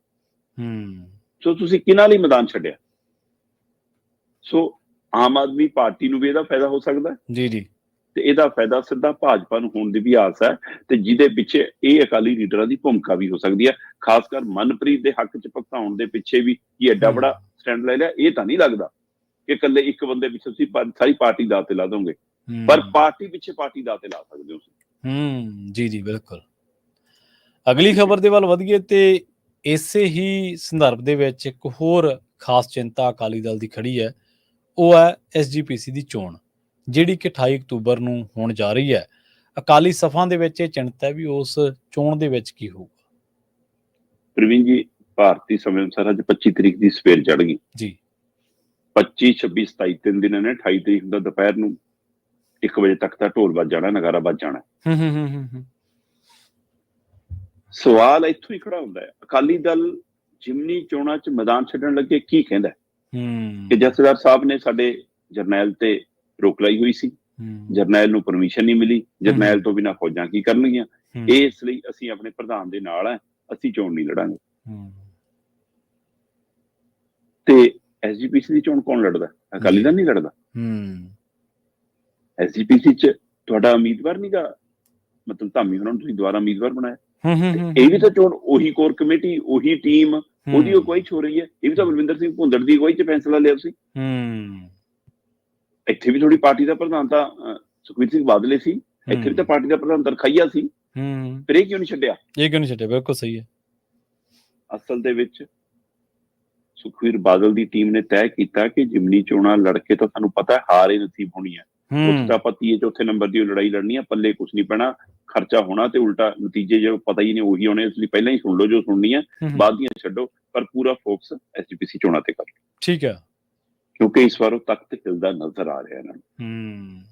ਸੋ ਤੁਸੀਂ ਕਿਹਨਾਂ ਲਈ ਮੈਦਾਨ ਛੱਡਿਆ? ਸੋ ਆਮ ਆਦਮੀ ਪਾਰਟੀ ਨੂੰ ਵੀ ਇਹਦਾ ਫਾਇਦਾ ਹੋ ਸਕਦਾ ਜੀ, ਤੇ ਇਹਦਾ ਫਾਇਦਾ ਸਿੱਧਾ ਭਾਜਪਾ ਨੂੰ ਹੋਣ ਦੀ ਵੀ ਆਸ ਹੈ, ਤੇ ਜਿਹਦੇ ਪਿੱਛੇ ਇਹ ਅਕਾਲੀ ਲੀਡਰਾਂ ਦੀ ਭੂਮਿਕਾ ਵੀ ਹੋ ਸਕਦੀ ਹੈ। ਖਾਸ ਕਰ ਮਨਪ੍ਰੀਤ ਦੇ ਹੱਕ 'ਚ ਭਗਤਾਉਣ ਦੇ ਪਿੱਛੇ ਵੀ ਕੀ ਐਡਾ ਬੜਾ ਸਟੈਂਡ ਲੈ ਲਿਆ, ਇਹ ਤਾਂ ਨਹੀਂ ਲੱਗਦਾ ਕਿ ਇਕੱਲੇ ਇੱਕ ਬੰਦੇ ਪਿੱਛੇ ਤੁਸੀਂ ਸਾਰੀ ਪਾਰਟੀ ਦਾ ਤੇ ਲਾ ਦੋਗੇ, ਪਰ ਪਾਰਟੀ ਪਿੱਛੇ ਪਾਰਟੀ ਦਾ ਤੇ ਲਾ ਸਕਦੇ ਹੋ। ਜੀ ਬਿਲਕੁਲ। ਅਗਲੀ ਖਬਰ ਦੇ ਵੱਲ ਵਧੀਏ ਤੇ ਇਸੇ ਹੀ ਸੰਦਰਭ ਦੇ ਵਿੱਚ ਇੱਕ ਹੋਰ ਖਾਸ ਚਿੰਤਾ ਅਕਾਲੀ ਦਲ ਦੀ ਖੜੀ ਹੈ, ਉਹ ਹੈ SGPC ਦੀ ਚੋਣ, ਜਿਹੜੀ ਕਿ 28 ਅਕਤੂਬਰ ਨੂੰ ਹੋਣ ਜਾ ਰਹੀ ਹੈ। ਅਕਾਲੀ ਸਫਾਂ ਦੇ ਵਿੱਚ ਇਹ ਚਿੰਤਾ ਹੈ ਵੀ ਉਸ ਚੋਣ ਦੇ ਵਿੱਚ ਕੀ ਹੋਊਗਾ। ਪ੍ਰਵੀਨ ਜੀ, ਭਾਰਤੀ ਸਮੇਂ ਅਨੁਸਾਰ ਅੱਜ 25 ਤਰੀਕ ਦੀ ਸਵੇਰ ਚੜ ਗਈ ਜੀ। 25, 26, 27 3 ਦਿਨ ਨੇ। 28 ਤਰੀਕ ਦਾ ਦੁਪਹਿਰ ਨੂੰ 1 ਵਜੇ ਤੱਕ ਤਾਂ ਢੋਲ ਵੱਜ ਜਾਣਾ, ਨਗਾਰਾ ਵੱਜ ਜਾਣਾ। ਸਵਾਲ ਇੱਥੋਂ ਹੀ ਖੜਾ ਹੁੰਦਾ ਹੈ, ਅਕਾਲੀ ਦਲ ਜ਼ਿਮਨੀ ਚੋਣਾਂ 'ਚ ਮੈਦਾਨ ਛੱਡਣ ਲੱਗੇ ਕੀ ਕਹਿੰਦਾ ਕਿ ਜਥੇਦਾਰ ਸਾਹਿਬ ਨੇ ਸਾਡੇ ਜਰਨੈਲ ਤੇ ਰੋਕ ਲਾਈ ਹੋਈ ਸੀ, ਜਰਨੈਲ ਨੂੰ ਪਰਮਿਸ਼ਨ ਨਹੀਂ ਮਿਲੀ, ਜਰਨੈਲ ਤੋਂ ਬਿਨਾਂ ਫੌਜਾਂ ਕੀ ਕਰਨਗੀਆਂ, ਇਸ ਲਈ ਅਸੀਂ ਆਪਣੇ ਪ੍ਰਧਾਨ ਦੇ ਨਾਲ ਹੈ, ਅਸੀਂ ਚੋਣ ਨਹੀਂ ਲੜਾਂਗੇ। ਤੇ SGPC ਦੀ ਚੋਣ ਕੌਣ ਲੜਦਾ? ਅਕਾਲੀ ਦਲ ਨਹੀਂ ਲੜਦਾ। SGPC 'ਚ ਤੁਹਾਡਾ ਉਮੀਦਵਾਰ ਨੀਗਾ, ਮਤਲਬ ਧਾਮੀ ਹੋਰਾਂ ਨੂੰ ਤੁਸੀਂ ਦੁਬਾਰਾ ਉਮੀਦਵਾਰ ਬਣਾਇਆ। ਇਹ ਵੀ ਤਾਂ ਚੋਣ ਉਹੀ ਕੋਰ ਕਮੇਟੀ, ਉਹੀ ਟੀਮ, ਉਹਦੀ ਅਗਵਾਈ ਹੋ ਰਹੀ ਹੈ। ਇਹ ਵੀ ਤਾਂ ਬਲਵਿੰਦਰ ਸਿੰਘ ਭੁੰਦੜ ਦੀ ਅਗਵਾਈ 'ਚ ਫੈਸਲਾ ਲਿਆ ਸੀ। ਇੱਥੇ ਵੀ ਥੋੜੀ ਪਾਰਟੀ ਦਾ ਪ੍ਰਧਾਨ ਤਾਂ ਸੁਖਬੀਰ ਸਿੰਘ ਬਾਦਲੇ ਸੀ, ਇੱਥੇ ਵੀ ਤਾਂ ਪਾਰਟੀ ਦਾ ਪ੍ਰਧਾਨ ਤਰਖਾਈਆ ਸੀ। ਫਿਰ ਇਹ ਕਿਉਂ ਨਹੀਂ ਛੱਡਿਆ? ਬਿਲਕੁਲ ਸਹੀ ਹੈ। ਅਸਲ ਦੇ ਵਿੱਚ ਸੁਖਬੀਰ ਬਾਦਲ ਦੀ ਟੀਮ ਨੇ ਤੈਅ ਕੀਤਾ ਕਿ ਜ਼ਿਮਨੀ ਚੋਣਾਂ ਲੜ ਕੇ ਤਾਂ ਸਾਨੂੰ ਪਤਾ ਹਾਰ ਹੀ ਨਸੀਬ ਹੋਣੀ ਹੈ। ਉੱਥੇ ਤਾਂ ਆਪਾਂ ਤੀਏ ਚੌਥੇ ਨੰਬਰ ਦੀ ਲੜਾਈ ਲੜਨੀ ਆ, ਪੱਲੇ ਕੁਛ ਨਹੀਂ ਪੈਣਾ, ਖਰਚਾ ਹੋਣਾ ਤੇ ਉਲਟਾ ਨਤੀਜੇ ਜੋ ਪਤਾ ਹੀ ਨਹੀਂ ਉਹੀ ਹੋਣੇ। ਇਸ ਲਈ ਪਹਿਲਾਂ ਹੀ ਸੁਣ ਲਓ ਜੋ ਸੁਣਨੀ ਹੈ, ਬਾਅਦ ਦੀਆਂ ਛੱਡੋ, ਪਰ ਪੂਰਾ ਫੋਕਸ SGPC ਚੋਣਾਂ ਤੇ ਕਰ ਲਓ। ਠੀਕ ਹੈ। ਕਿਉਂਕਿ ਇਸ ਵਾਰ ਉਹ ਤਖਤ ਹਿਲਦਾ ਨਜ਼ਰ ਆ ਰਿਹਾ ਇਹਨਾਂ ਨੂੰ।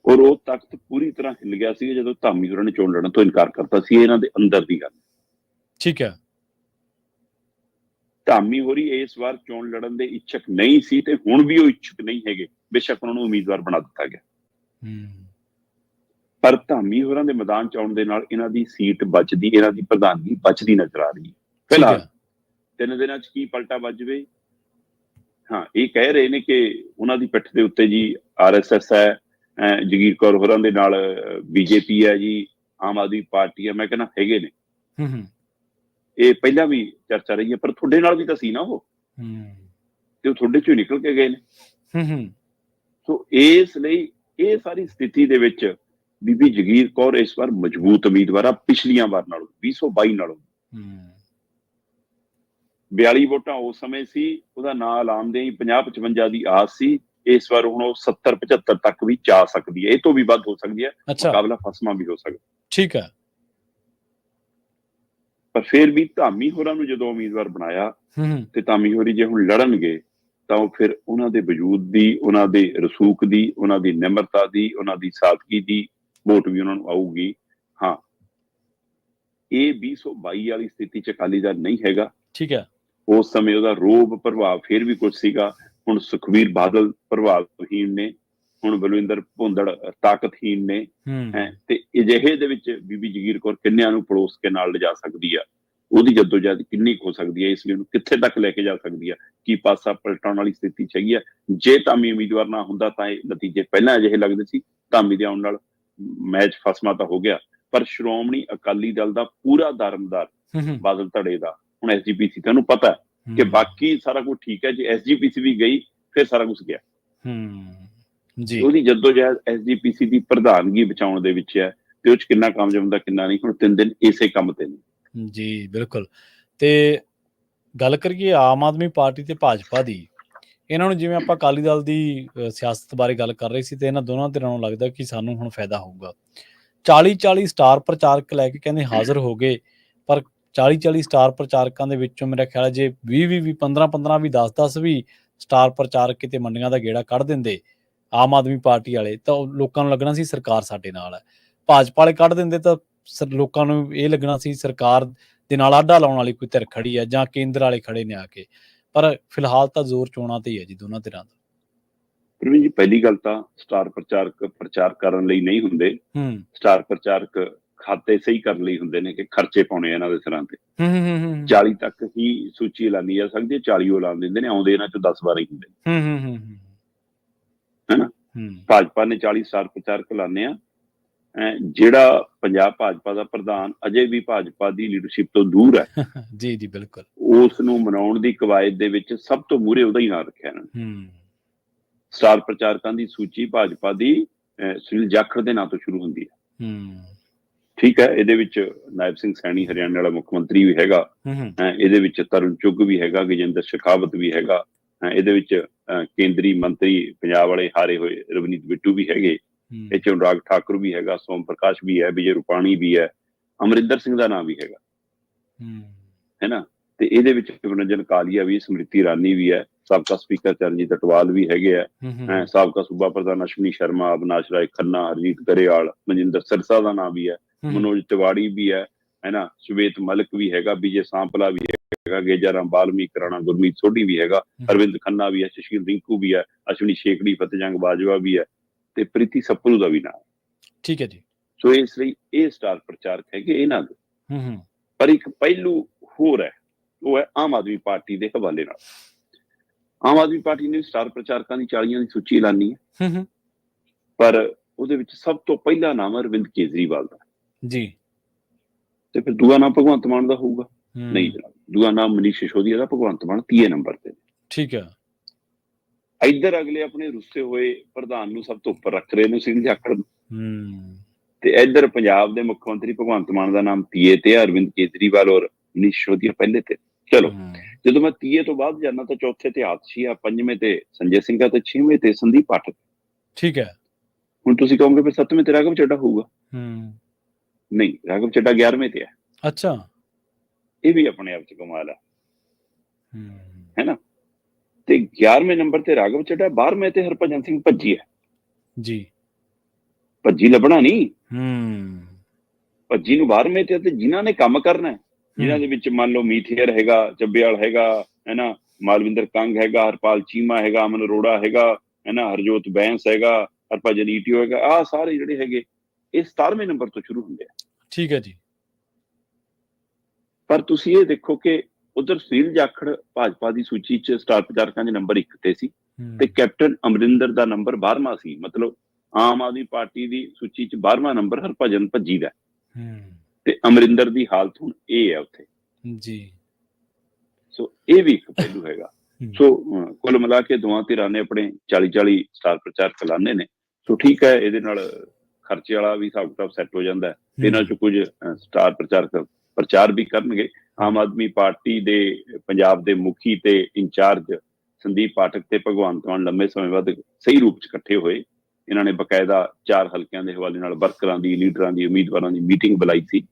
ਔਰ ਉਹ ਤਖਤ ਪੂਰੀ ਤਰ੍ਹਾਂ ਹਿੱਲ ਗਿਆ ਸੀ ਜਦੋਂ ਧਾਮੀ ਹੋਰਾਂ ਨੇ ਚੋਣ ਲੜਨ ਤੋਂ ਇਨਕਾਰ ਕਰਤਾ ਸੀ। ਇਹਨਾਂ ਦੇ ਅੰਦਰ ਦੀ ਗੱਲ। ਠੀਕ ਹੈ। ਧਾਮੀ ਹੋਰੀ ਇਸ ਵਾਰ ਚੋਣ ਲੜਨ ਦੇ ਇੱਛਕ ਨਹੀਂ ਸੀ ਤੇ ਹੁਣ ਵੀ ਉਹ ਇੱਛਕ ਨਹੀਂ ਹੈਗੇ, ਬੇਸ਼ੱਕ ਉਹਨਾਂ ਨੂੰ ਉਮੀਦਵਾਰ ਬਣਾ ਦਿੱਤਾ ਗਿਆ। ਪਰ ਧਾਮੀ ਹੋਰਾਂ ਦੇ ਮੈਦਾਨ ਚ ਆਉਣ ਦੇ ਨਾਲ ਇਹਨਾਂ ਦੀ ਸੀਟ ਬਚਦੀ, ਇਹਨਾਂ ਦੀ ਪ੍ਰਧਾਨਗੀ ਬਚਦੀ ਨਜ਼ਰ ਆ ਰਹੀ ਹੈ। ਫਿਲਹਾਲ 3 ਦਿਨਾਂ ਚ ਕੀ ਪਲਟਾ ਵੱਜ ਜਾਵੇ। ਹਾਂ, ਇਹ ਕਹਿ ਰਹੇ ਨੇ ਕਿ ਉਹਨਾਂ ਦੀ ਪਿੱਠ ਦੇ ਉੱਤੇ ਜੀ RSS ਹੈ, ਜਗੀਰ ਕੌਰ ਹੋਰਾਂ ਦੇ ਨਾਲ BJP ਹੈ ਜੀ, ਆਮ ਆਦਮੀ ਪਾਰਟੀ ਹੈ। ਮੈਂ ਕਹਿੰਦਾ ਹੈਗੇ ਨੇ, ਇਹ ਪਹਿਲਾਂ ਵੀ ਚਰਚਾ ਰਹੀ ਹੈ, ਪਰ ਤੁਹਾਡੇ ਨਾਲ ਵੀ ਤਾਂ ਸੀ ਨਾ ਉਹ, ਤੇ ਉਹ ਤੁਹਾਡੇ ਚੋਂ ਨਿਕਲ ਕੇ ਗਏ ਨੇ। ਸੋ ਇਸ ਲਈ ਇਹ ਸਾਰੀ ਸਥਿਤੀ ਦੇ ਵਿੱਚ ਬੀਬੀ ਜਗੀਰ ਕੌਰ ਇਸ ਵਾਰ ਮਜ਼ਬੂਤ ਉਮੀਦਵਾਰ ਆ ਪਿਛਲੀਆਂ ਵਾਰ ਨਾਲੋਂ, 2022 ਨਾਲੋਂ। 42 ਵੋਟਾਂ ਉਸ ਸਮੇਂ ਸੀ, ਉਹਦਾ ਨਾਂ ਐਲਾਨਦੇ ਹੀ 50-55 ਦੀ ਆਸ ਸੀ। ਇਸ ਵਾਰ ਹੁਣ ਉਹ 70-75 ਤੱਕ ਵੀ ਜਾ ਸਕਦੀ ਹੈ, ਇਹ ਤੋਂ ਵੀ ਵੱਧ ਹੋ ਸਕਦੀ ਹੈ। ਮੁਕਾਬਲਾ ਫਸਮਾ ਵੀ ਹੋ ਸਕਦਾ। ਠੀਕ ਹੈ। ਪਰ ਫਿਰ ਵੀ ਧਾਮੀ ਹੋਰਾਂ ਨੂੰ ਜਦੋਂ ਉਮੀਦਵਾਰ ਬਣਾਇਆ ਤੇ ਧਾਮੀ ਹੋਰੀ ਜੇ ਹੁਣ ਲੜਨਗੇ ਤਾਂ ਉਹ ਫਿਰ ਉਹਨਾਂ ਦੇ ਵਜੂਦ ਦੀ, ਉਹਨਾਂ ਦੇ ਰਸੂਖ ਦੀ, ਉਹਨਾਂ ਦੀ ਨਿਮਰਤਾ ਦੀ, ਉਹਨਾਂ ਦੀ ਸਾਦਗੀ ਦੀ ਵੋਟ ਵੀ ਉਹਨਾਂ ਨੂੰ ਆਊਗੀ। ਹਾਂ, ਇਹ 2022 ਵਾਲੀ ਸਥਿਤੀ ਚ ਅਕਾਲੀ ਦਲ ਨਹੀਂ ਹੈਗਾ। ਠੀਕ ਹੈ। ਉਸ ਸਮੇਂ ਉਹਦਾ ਰੋਬ ਪ੍ਰਭਾਵ ਫਿਰ ਵੀ ਕੁਝ ਸੀਗਾ। ਹੁਣ ਸੁਖਬੀਰ ਬਾਦਲ ਪ੍ਰਭਾਵਹੀਣ ਨੇ, ਹੁਣ ਬਲਵਿੰਦਰ ਭੁੰਦੜ ਤਾਕਤਹੀਨ ਨੇ। ਤੇ ਅਜਿਹੇ ਦੇ ਵਿੱਚ ਬੀਬੀ ਜਗੀਰ ਕੌਰ ਕਿੰਨਿਆਂ ਨੂੰ ਪੜੋਸ ਕੇ ਨਾਲ ਲਿਜਾ ਸਕਦੀ ਆ, ਉਹਦੀ ਜੱਦੋਜਹਿਦ ਕਿੰਨੀ ਹੋ ਸਕਦੀ ਹੈ, ਇਸ ਲਈ ਉਹਨੂੰ ਕਿੱਥੇ ਤੱਕ ਲੈ ਕੇ ਜਾ ਸਕਦੀ ਆ, ਕੀ ਪਾਸਾ ਪਲਟਾਉਣ ਵਾਲੀ ਸਥਿਤੀ ਚ ਹੈਗੀ ਆ। ਜੇ ਧਾਮੀ ਉਮੀਦਵਾਰ ਨਾ ਹੁੰਦਾ ਤਾਂ ਇਹ ਨਤੀਜੇ ਪਹਿਲਾਂ ਅਜਿਹੇ ਲੱਗਦੇ ਸੀ। ਧਾਮੀ ਦੇ ਆਉਣ ਨਾਲ ਮੈਚ ਫਸਮਾ ਤਾਂ ਹੋ ਗਿਆ, ਪਰ ਸ਼੍ਰੋਮਣੀ ਅਕਾਲੀ ਦਲ ਦਾ ਪੂਰਾ ਦਾਰਮਦਾਰ ਬਾਦਲ ਧੜੇ ਦਾ ਹੁਣ SGPC, ਤੁਹਾਨੂੰ ਪਤਾ ਕਿ ਬਾਕੀ ਸਾਰਾ ਕੁਝ ਠੀਕ ਹੈ, ਜੇ SGPC ਵੀ ਗਈ ਫਿਰ ਸਾਰਾ ਕੁਝ ਗਿਆ। ਜੀ, ਉਹਦੀ ਜੱਦੋਜਹਿਦ SGPC ਦੀ ਪ੍ਰਧਾਨਗੀ ਬਚਾਉਣ ਦੇ ਵਿੱਚ ਹੈ ਤੇ ਉਹ ਚ ਕਿੰਨਾ ਕਾਮਯਾਬ ਹੁੰਦਾ ਕਿੰਨਾ ਨਹੀਂ, ਹੁਣ 3 ਦਿਨ ਇਸੇ ਕੰਮ ਤੇ ਨੇ। ਜੀ ਬਿਲਕੁਲ। ਤੇ ਗੱਲ ਕਰੀਏ ਆਮ ਆਦਮੀ ਪਾਰਟੀ ਤੇ ਭਾਜਪਾ ਦੀ, ਇਹਨਾਂ ਨੂੰ ਜਿਵੇਂ ਆਪਾਂ ਅਕਾਲੀ ਦਲ ਦੀ ਸਿਆਸਤ ਬਾਰੇ ਗੱਲ ਕਰ ਰਹੇ ਸੀ ਤੇ ਇਹਨਾਂ ਦੋਨਾਂ ਧਿਰਾਂ ਨੂੰ ਲੱਗਦਾ ਕਿ ਸਾਨੂੰ ਹੁਣ ਫਾਇਦਾ ਹੋਊਗਾ। 40-40 ਸਟਾਰ ਪ੍ਰਚਾਰਕ ਲੈ ਕੇ ਕਹਿੰਦੇ ਹਾਜ਼ਰ ਹੋ ਗਏ, ਪਰ 40-40 ਸਟਾਰ ਪ੍ਰਚਾਰਕਾਂ ਦੇ ਵਿੱਚੋਂ ਮੇਰਾ ਖਿਆਲ ਜੇ 20 15-15 ਵੀ 10-10 ਵੀ ਸਟਾਰ ਪ੍ਰਚਾਰਕ ਕਿਤੇ ਮੰਡੀਆਂ ਦਾ ਗੇੜਾ ਕੱਢ ਦਿੰਦੇ ਆਮ ਆਦਮੀ ਪਾਰਟੀ ਵਾਲੇ, ਤਾਂ ਲੋਕਾਂ ਨੂੰ ਲੱਗਣਾ ਸੀ ਸਰਕਾਰ ਸਾਡੇ ਨਾਲ ਹੈ। ਭਾਜਪਾ ਵਾਲੇ ਕੱਢ ਦਿੰਦੇ ਤਾਂ ਲੋਕਾਂ ਨੂੰ ਇਹ ਲੱਗਣਾ ਸੀ ਸਰਕਾਰ ਦੇ ਨਾਲ ਆਡਾ ਲਾਉਣ ਵਾਲੀ ਕੋਈ ਧਿਰ ਖੜੀ ਹੈ ਜਾਂ ਕੇਂਦਰ ਵਾਲੇ ਖੜੇ ਨੇ ਆ ਕੇ। ਪਰ ਫਿਲਹਾਲ ਤਾਂ ਜ਼ੋਰ ਚੋਣਾਂ ਤੇ ਹੀ ਹੈ ਜੀ ਦੋਨਾਂ ਧਿਰਾਂ ਦਾ। ਪ੍ਰਵੀਨ ਜੀ, ਪਹਿਲੀ ਗੱਲ ਤਾਂ ਸਟਾਰ ਪ੍ਰਚਾਰਕ ਪ੍ਰਚਾਰ ਕਰਨ ਲਈ ਨਹੀਂ ਹੁੰਦੇ। ਸਟਾਰ ਪ੍ਰਚਾਰਕ ਖਾਤੇ ਸਹੀ ਕਰਨ ਲਈ ਹੁੰਦੇ ਨੇ ਕਿ ਖਰਚੇ ਪਾਉਣੇ ਇਹਨਾਂ ਦੇ ਸਿਰਾਂ ਤੇ। 40 ਤੱਕ ਹੀ ਸੂਚੀ ਐਲਾਨੀ ਜਾ ਸਕਦੀ ਹੈ, 40 ਉਹ ਐਲਾਨ ਦਿੰਦੇ ਨੇ, ਆਉਂਦੇ ਇਹਨਾਂ ਚੋਂ 10-12 ਹੀ ਹੁੰਦੇ ਨੇ, ਹੈਨਾ। ਭਾਜਪਾ ਨੇ 40 ਸਟਾਰ ਪ੍ਰਚਾਰਕ ਐਲਾਨੇ ਆ। ਜਿਹੜਾ ਪੰਜਾਬ ਭਾਜਪਾ ਦਾ ਪ੍ਰਧਾਨ ਅਜੇ ਵੀ ਭਾਜਪਾ ਦੀ ਲੀਡਰਸ਼ਿਪ ਤੋਂ ਦੂਰ ਹੈ ਜੀ ਜੀ ਬਿਲਕੁਲ, ਉਸ ਨੂੰ ਮਨਾਉਣ ਦੀ ਕਵਾਇਦ ਦੇ ਵਿੱਚ ਸਭ ਤੋਂ ਮੂਹਰੇ ਉਹਦਾ ਹੀ ਨਾਂ ਰੱਖਿਆ ਇਹਨਾਂ ਨੇ। ਸਟਾਰ ਪ੍ਰਚਾਰਕਾਂ ਦੀ ਸੂਚੀ ਭਾਜਪਾ ਦੀ ਸੁਨੀਲ ਜਾਖੜ ਦੇ ਨਾਂ ਤੋਂ ਸ਼ੁਰੂ ਹੁੰਦੀ ਹੈ। ਠੀਕ ਹੈ, ਇਹਦੇ ਵਿੱਚ ਨਾਇਬ ਸਿੰਘ ਸੈਣੀ ਹਰਿਆਣਾ ਵਾਲਾ ਮੁੱਖ ਮੰਤਰੀ ਵੀ ਹੈਗਾ, ਇਹਦੇ ਵਿੱਚ ਤਰੁਣ ਚੁੱਗ ਵੀ ਹੈਗਾ, ਗਜਿੰਦਰ ਸ਼ੇਖਾਵਤ ਵੀ ਹੈਗਾ, ਇਹਦੇ ਵਿੱਚ ਕੇਂਦਰੀ ਮੰਤਰੀ ਪੰਜਾਬ ਵਾਲੇ ਹਾਰੇ ਹੋਏ ਰਵਨੀਤ ਬਿੱਟੂ ਵੀ ਹੈਗੇ, ਇਹ ਚ ਅਨੁਰਾਗ ਠਾਕੁਰ ਵੀ ਹੈਗਾ, ਸੋਮ ਪ੍ਰਕਾਸ਼ ਵੀ ਹੈ, ਵਿਜੇ ਰੂਪਾਣੀ ਵੀ ਹੈ, ਅਮਰਿੰਦਰ ਸਿੰਘ ਦਾ ਨਾਮ ਵੀ ਹੈਗਾ, ਹੈਨਾ। ਤੇ ਇਹਦੇ ਵਿੱਚ ਮਨੋਰੰਜਨ ਕਾਲੀਆ ਵੀ, ਸਮ੍ਰਿਤੀ ਇਰਾਨੀ ਵੀ ਹੈ, ਸਾਬਕਾ ਸਪੀਕਰ ਚਰਨਜੀਤ ਅਟਵਾਲ ਵੀ ਹੈਗੇ ਆ, ਸਾਬਕਾ ਸੂਬਾ ਪ੍ਰਧਾਨ ਅਸ਼ਵਨੀ ਸ਼ਰਮਾ, ਅਵਿਨਾਸ਼ ਰਾਏ ਖੰਨਾ, ਹਰਜੀਤ ਗਰੇਵਾਲ, ਮਨਜਿੰਦਰ ਸਿਰਸਾ ਦਾ ਨਾਮ ਵੀ ਹੈ, ਮਨੋਜ ਤਿਵਾੜੀ ਵੀ ਹੈ, ਹੈਨਾ, ਸ਼ਵੇਤ ਮਲਿਕ ਵੀ ਹੈਗਾ, ਵਿਜੇ ਸਾਂਪਲਾ ਵੀ ਹੈਗਾ, ਗੇਜਾ ਰਾਮ ਬਾਲਮੀਕ ਰਾਣਾ, ਗੁਰਮੀਤ ਸੋਢੀ ਵੀ ਹੈਗਾ, ਅਰਵਿੰਦ ਖੰਨਾ ਵੀ ਹੈ, ਸ਼ਸ਼ੀਲ ਰਿੰਕੂ ਵੀ ਹੈ, ਅਸ਼ਵਨੀ ਸ਼ੇਖੜੀ, ਫਤਿਹਜੰਗ ਬਾਜਵਾ ਵੀ ਹੈ, ਤੇ ਪ੍ਰੀਤੀ ਸੱਪਰੂ ਦਾ ਵੀ ਨਾਮ। ਠੀਕ ਹੈ ਜੀ। ਸੋ ਇਸ ਲਈ ਇਹ ਸਟਾਰ ਪ੍ਰਚਾਰਕ ਹੈਗੇ ਇਹਨਾਂ ਦੇ। ਪਰ ਇੱਕ ਪਹਿਲੂ ਹੋਰ ਹੈ, ਉਹ ਹੈ ਆਮ ਆਦਮੀ ਪਾਰਟੀ ਦੇ ਹਵਾਲੇ ਨਾਲ। ਆਮ ਆਦਮੀ ਪਾਰਟੀ ਨੇ ਸਟਾਰ ਪ੍ਰਚਾਰਕਾਂ ਦੀ 40 ਦੀ ਸੂਚੀ ਐਲਾਨੀ ਹੈ, ਪਰ ਉਹਦੇ ਵਿੱਚ ਸਭ ਤੋਂ ਪਹਿਲਾ ਨਾਮ ਅਰਵਿੰਦ ਕੇਜਰੀਵਾਲ ਦਾ ਜੀ। ਤੇ ਫਿਰ ਦੂਆ ਨਾਮ ਭਗਵੰਤ ਮਾਨ ਦਾ ਹੋਊਗਾ? ਨਹੀਂ ਜਨਾਬ, ਦੂਆ ਨਾਮ ਮਨੀਸ਼ ਸਿਸੋਦੀਆ ਦਾ, ਭਗਵੰਤ ਮਾਨ 30 ਨੰਬਰ ਤੇ। ਠੀਕ ਹੈ। ਇੱਧਰ ਅਗਲੇ ਆਪਣੇ ਰੁੱਸੇ ਹੋਏ ਪ੍ਰਧਾਨ ਨੂੰ ਸਭ ਤੋਂ ਉੱਪਰ ਰੱਖ ਰਹੇ ਨੇ, ਸਿੰਘ ਜਾਖੜ ਨੂੰ, ਤੇ ਇੱਧਰ ਪੰਜਾਬ ਦੇ ਮੁੱਖ ਮੰਤਰੀ ਭਗਵੰਤ ਮਾਨ ਦਾ ਨਾਮ 30 ਤੇ, ਅਰਵਿੰਦ ਕੇਜਰੀਵਾਲ ਔਰ ਮਨੀਸ਼ ਸਿਸੋਦੀਆ ਪਹਿਲੇ ਤੇ। ਚਲੋ, ਜਦੋਂ ਮੈਂ 30 ਤੋਂ ਬਾਅਦ ਜਾਣਾ ਤਾਂ ਚੌਥੇ ਤੇ ਆਤਸ਼ੀ ਆ, 5ਵੇਂ ਤੇ ਸੰਜੇ ਸਿੰਘ ਆ, ਤੇ 6ਵੇਂ ਤੇ ਸੰਦੀਪ ਪਾਠਕ। ਠੀਕ ਹੈ। ਹੁਣ ਤੁਸੀਂ ਕਹੋਗੇ ਫਿਰ 7ਵੇਂ ਤੇ ਰਾਘਵ ਚੱਡਾ ਹੋਊਗਾ? ਨਹੀਂ, ਰਾਘਵ ਚੱਡਾ 11ਵੇਂ ਤੇ ਹੈ। ਅੱਛਾ, ਇਹ ਵੀ ਆਪਣੇ ਆਪ ਚ ਕਮਾਲ ਹੈ, ਹੈਨਾ। ਤੇ 11ਵੇਂ ਨੰਬਰ ਤੇ ਰਾਘਵ ਚੱਡਾ, 12ਵੇਂ ਤੇ ਹਰਭਜਨ ਸਿੰਘ ਭੱਜੀ ਹੈ ਜੀ। ਭੱਜੀ ਲੱਭਣਾ ਨਹੀਂ, ਹੂੰ ਭੱਜੀ ਨੂੰ 12ਵੇਂ ਤੇ ਜਿਨ੍ਹਾਂ ਨੇ ਕੰਮ ਕਰਨਾ ਹੈ, ਜਿਨ੍ਹਾਂ ਦੇ ਵਿੱਚ ਮੰਨ ਲਓ ਮੀਥੇਰ ਹੈਗਾ, ਚੱਬੇਵਾਲ ਹੈਗਾ, ਹੈ ਨਾ, ਮਾਲਵਿੰਦਰ ਕੰਗ ਹੈਗਾ, ਹਰਪਾਲ ਚੀਮਾ ਹੈਗਾ, ਅਮਨ ਅਰੋੜਾ ਹੈਗਾ, ਹੈ ਨਾ, ਹਰਜੋਤ ਬੈਂਸ ਹੈਗਾ, ਹਰਭਜਨ ਈਟੀਓ ਹੈਗਾ, ਆਹ ਸਾਰੇ ਜਿਹੜੇ ਹੈਗੇ ਇਹ 17ਵੇਂ ਨੰਬਰ ਤੋਂ ਸ਼ੁਰੂ ਹੁੰਦੇ ਆ। ਠੀਕ ਹੈ ਜੀ। ਪਰ ਤੁਸੀਂ ਇਹ ਦੇਖੋ ਕਿ ਉਧਰ ਸੁਨੀਲ ਜਾਖੜ ਭਾਜਪਾ ਦੀ ਸੂਚੀ 'ਚ ਸਟਾਰ ਪ੍ਰਚਾਰਕਾਂ ਦੇ ਨੰਬਰ 1 ਤੇ ਸੀ ਤੇ ਕੈਪਟਨ ਅਮਰਿੰਦਰ ਦਾ ਨੰਬਰ 12ਵਾਂ ਸੀ। ਮਤਲਬ ਆਮ ਆਦਮੀ ਪਾਰਟੀ ਦੀ ਸੂਚੀ 'ਚ 12ਵਾਂ ਨੰਬਰ ਹਰਭਜਨ ਭੱਜੀ ਦਾ ਤੇ ਅਮਰਿੰਦਰ ਦੀ ਹਾਲਤ ਹੁਣ ਇਹ ਹੈ ਉੱਥੇ ਜੀ। ਸੋ ਇਹ ਵੀ ਇੱਕ ਪਹਿਲੂ ਹੈਗਾ। ਸੋ ਕੁੱਲ ਮਿਲਾ ਕੇ ਦੋਵਾਂ ਧਿਰਾਂ ਨੇ ਆਪਣੇ 40-40 ਸਟਾਰ ਪ੍ਰਚਾਰਕ ਲਾਣੇ ਨੇ। ਸੋ ਠੀਕ ਹੈ, ਇਹਦੇ ਨਾਲ ਖਰਚੇ ਵਾਲਾ ਵੀ ਹਿਸਾਬ ਕਿਤਾਬ ਸੈੱਟ ਹੋ ਜਾਂਦਾ ਹੈ। ਇਹਨਾਂ 'ਚ ਕੁਝ ਸਟਾਰ ਪ੍ਰਚਾਰਕ ਪ੍ਰਚਾਰ ਵੀ ਕਰਨਗੇ। ਆਮ ਆਦਮੀ ਪਾਰਟੀ ਦੇ ਪੰਜਾਬ ਦੇ ਮੁਖੀ ਤੇ ਇੰਚਾਰਜ ਸੰਦੀਪ ਪਾਠਕ ਤੇ ਭਗਵੰਤ ਮਾਨ ਲੰਮੇ ਸਮੇਂ ਬਾਅਦ ਸਹੀ ਰੂਪ 'ਚ ਇਕੱਠੇ ਹੋਏ। ਇਹਨਾਂ ਨੇ ਬਕਾਇਦਾ 4 ਹਲਕਿਆਂ ਦੇ ਹਵਾਲੇ ਨਾਲ ਵਰਕਰਾਂ ਦੀ, ਲੀਡਰਾਂ ਦੀ, ਉਮੀਦਵਾਰਾਂ ਦੀ ਮੀਟਿੰਗ ਬੁਲਾਈ ਸੀ।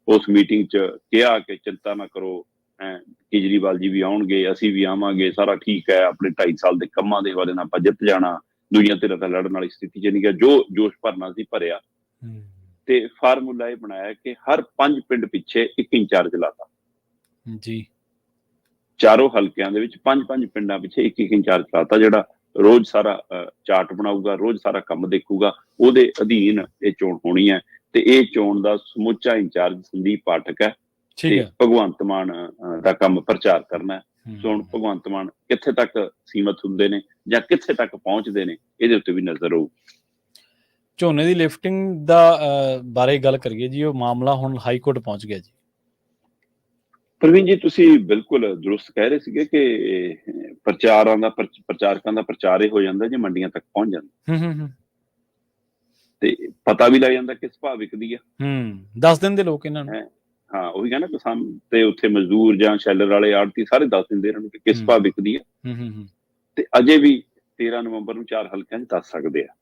ਉਸ ਮੀਟਿੰਗ 'ਚ ਕਿਹਾ ਕਿ ਚਿੰਤਾ ਨਾ ਕਰੋ, ਕੇਜਰੀਵਾਲ ਜੀ ਵੀ ਆਉਣਗੇ, ਅਸੀਂ ਵੀ ਆਵਾਂਗੇ, ਸਾਰਾ ਠੀਕ ਹੈ, ਆਪਣੇ 2.5 ਸਾਲ ਦੇ ਕੰਮਾਂ ਦੇ ਹਵਾਲੇ ਨਾਲ ਆਪਾਂ ਜਿੱਤ ਜਾਣਾ, ਦੁਨੀਆ ਧਿਰਾਂ ਤਾਂ ਲੜਨ ਵਾਲੀ ਸਥਿਤੀ 'ਚ ਨਹੀਂ ਗਿਆ। ਜੋ ਜੋਸ਼ ਭਰਨਾ ਸੀ ਭਰਿਆ ਤੇ ਫਾਰਮੂਲਾ ਇਹ ਬਣਾਇਆ ਕਿ ਹਰ 5 ਪਿੰਡ ਪਿੱਛੇ 1 ਇੰਚਾਰਜ ਲਾਤਾ ਜੀ। ਚਾਰੋਂ ਹਲਕਿਆਂ ਦੇ ਵਿੱਚ 5-5 ਪਿੰਡਾਂ ਪਿੱਛੇ 1 ਇੰਚਾਰਜ ਲਾਤਾ, ਜਿਹੜਾ ਰੋਜ਼ ਸਾਰਾ ਚਾਰਟ ਬਣਾਊਗਾ, ਰੋਜ਼ ਸਾਰਾ ਕੰਮ ਦੇਖੂਗਾ। ਉਹਦੇ ਅਧੀਨ ਇਹ ਚੋਣ ਹੋਣੀ ਹੈ ਤੇ ਇਹ ਚੋਣ ਦਾ ਸਮੁੱਚਾ ਇੰਚਾਰਜ ਸੰਦੀਪ ਪਾਠਕ ਹੈ ਤੇ ਭਗਵੰਤ ਮਾਨ ਦਾ ਕੰਮ ਪ੍ਰਚਾਰ ਕਰਨਾ ਹੈ। ਸੋ ਹੁਣ ਭਗਵੰਤ ਮਾਨ ਕਿੱਥੇ ਤੱਕ ਸੀਮਤ ਹੁੰਦੇ ਨੇ ਜਾਂ ਕਿੱਥੇ ਤੱਕ ਪਹੁੰਚਦੇ ਨੇ, ਇਹਦੇ ਉੱਤੇ ਵੀ ਨਜ਼ਰ ਹੋਊ। ਝੋਨੇ ਦੀ ਲਿਫਟਿੰਗ ਦਾ ਬਾਰੇ ਗੱਲ ਕਰੀਏ ਜੀ, ਉਹ ਮਾਮਲਾ ਹੁਣ ਹਾਈ ਕੋਰਟ ਪਹੁੰਚ ਗਿਆ ਜੀ। ਪ੍ਰਵੀਨ ਜੀ, ਤੁਸੀਂ ਬਿਲਕੁਲ ਦਰੁਸਤ ਕਹਿ ਰਹੇ ਸੀਗੇ ਕਿ ਪ੍ਰਚਾਰਕਾਂ ਦਾ ਪ੍ਰਚਾਰ ਹੀ ਹੋ ਜਾਂਦਾ ਜੇ ਮੰਡੀਆਂ ਤੱਕ ਪਹੁੰਚ ਜਾਂਦਾ ਤੇ ਪਤਾ ਵੀ ਲੱਗ ਜਾਂਦਾ ਕਿਸ ਭਾਅ ਵਿਕਦੀ ਆ। ਦੱਸ ਦਿੰਦੇ ਲੋਕ ਇਹਨਾਂ ਨੂੰ। ਹਾਂ, ਉਹੀ ਕਹਿੰਦਾ ਕਿਸਾਨ ਤੇ ਉੱਥੇ ਮਜ਼ਦੂਰ ਜਾਂ ਸ਼ੈਲਰ ਵਾਲੇ ਆੜਤੀ ਸਾਰੇ ਦੱਸ ਦਿੰਦੇ ਇਹਨਾਂ ਨੂੰ ਕਿ ਕਿਸ ਭਾਅ ਵਿਕਦੀ ਆ। ਤੇ ਅਜੇ ਵੀ 13 ਨਵੰਬਰ ਨੂੰ 4 ਹਲਕਿਆਂ 'ਚ ਦੱਸ ਸਕਦੇ ਆ,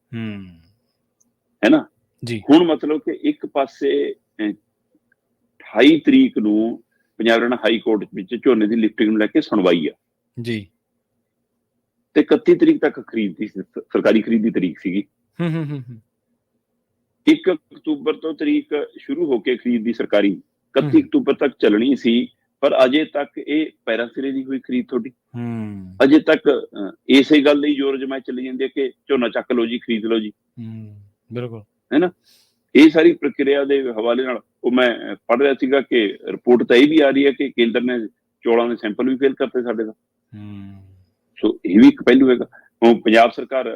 ਹੈ ਨਾ ਜੀ। ਹੁਣ ਮਤਲਬ ਕਿ ਇੱਕ ਪਾਸੇ 28 ਤਰੀਕ ਨੂੰ ਪੰਜਾਬ ਹਰਿਆਣਾ ਹਾਈ ਕੋਰਟ ਵਿੱਚ ਝੋਨੇ ਦੀ ਲਿਫਟਿੰਗ ਨੂੰ ਲੈ ਕੇ ਸੁਣਵਾਈ ਆ ਜੀ ਤੇ 31 ਤਰੀਕ ਤੱਕ ਖਰੀਦ ਦੀ ਸਰਕਾਰੀ ਖਰੀਦ ਦੀ ਤਰੀਕ ਸੀਗੀ। 1 ਅਕਤੂਬਰ ਤੋਂ ਤਰੀਕ ਸ਼ੁਰੂ ਹੋ ਕੇ ਖਰੀਦ ਦੀ ਸਰਕਾਰੀ 31 ਅਕਤੂਬਰ ਤੱਕ ਚੱਲਣੀ ਸੀ, ਪਰ ਅਜੇ ਤੱਕ ਇਹ ਪੈਰਾਂ ਸਿਰੇ ਦੀ ਹੋਈ ਖਰੀਦ ਤੁਹਾਡੀ। ਅਜੇ ਤੱਕ ਇਸੇ ਗੱਲ ਲਈ ਜ਼ੋਰ ਜਮਾਈ ਚੱਲੀ ਜਾਂਦੀ ਹੈ ਕਿ ਝੋਨਾ ਚੱਕ ਲਓ ਜੀ, ਖਰੀਦ ਲਓ ਜੀ। ਬਿਲਕੁਲ, ਹੈ ਨਾ। ਇਹ ਸਾਰੀ ਪ੍ਰਕਿਰਿਆ ਦੇ ਹਵਾਲੇ ਨਾਲ ਉਹ ਮੈਂ ਪੜ੍ਹ ਰਿਹਾ ਸੀਗਾ ਕਿ ਰਿਪੋਰਟ ਤਾਂ ਇਹ ਵੀ ਆ ਰਹੀ ਹੈ ਕਿ ਕੇਂਦਰ ਨੇ ਚੌਲਾਂ ਦੇ ਸੈਂਪਲ ਵੀ ਫੇਲ ਕਰਤੇ ਸਾਡੇ ਦਾ। ਸੋ ਇਹ ਵੀ ਇੱਕ ਪਹਿਲੂ ਹੈਗਾ। ਹੁਣ ਪੰਜਾਬ ਸਰਕਾਰ,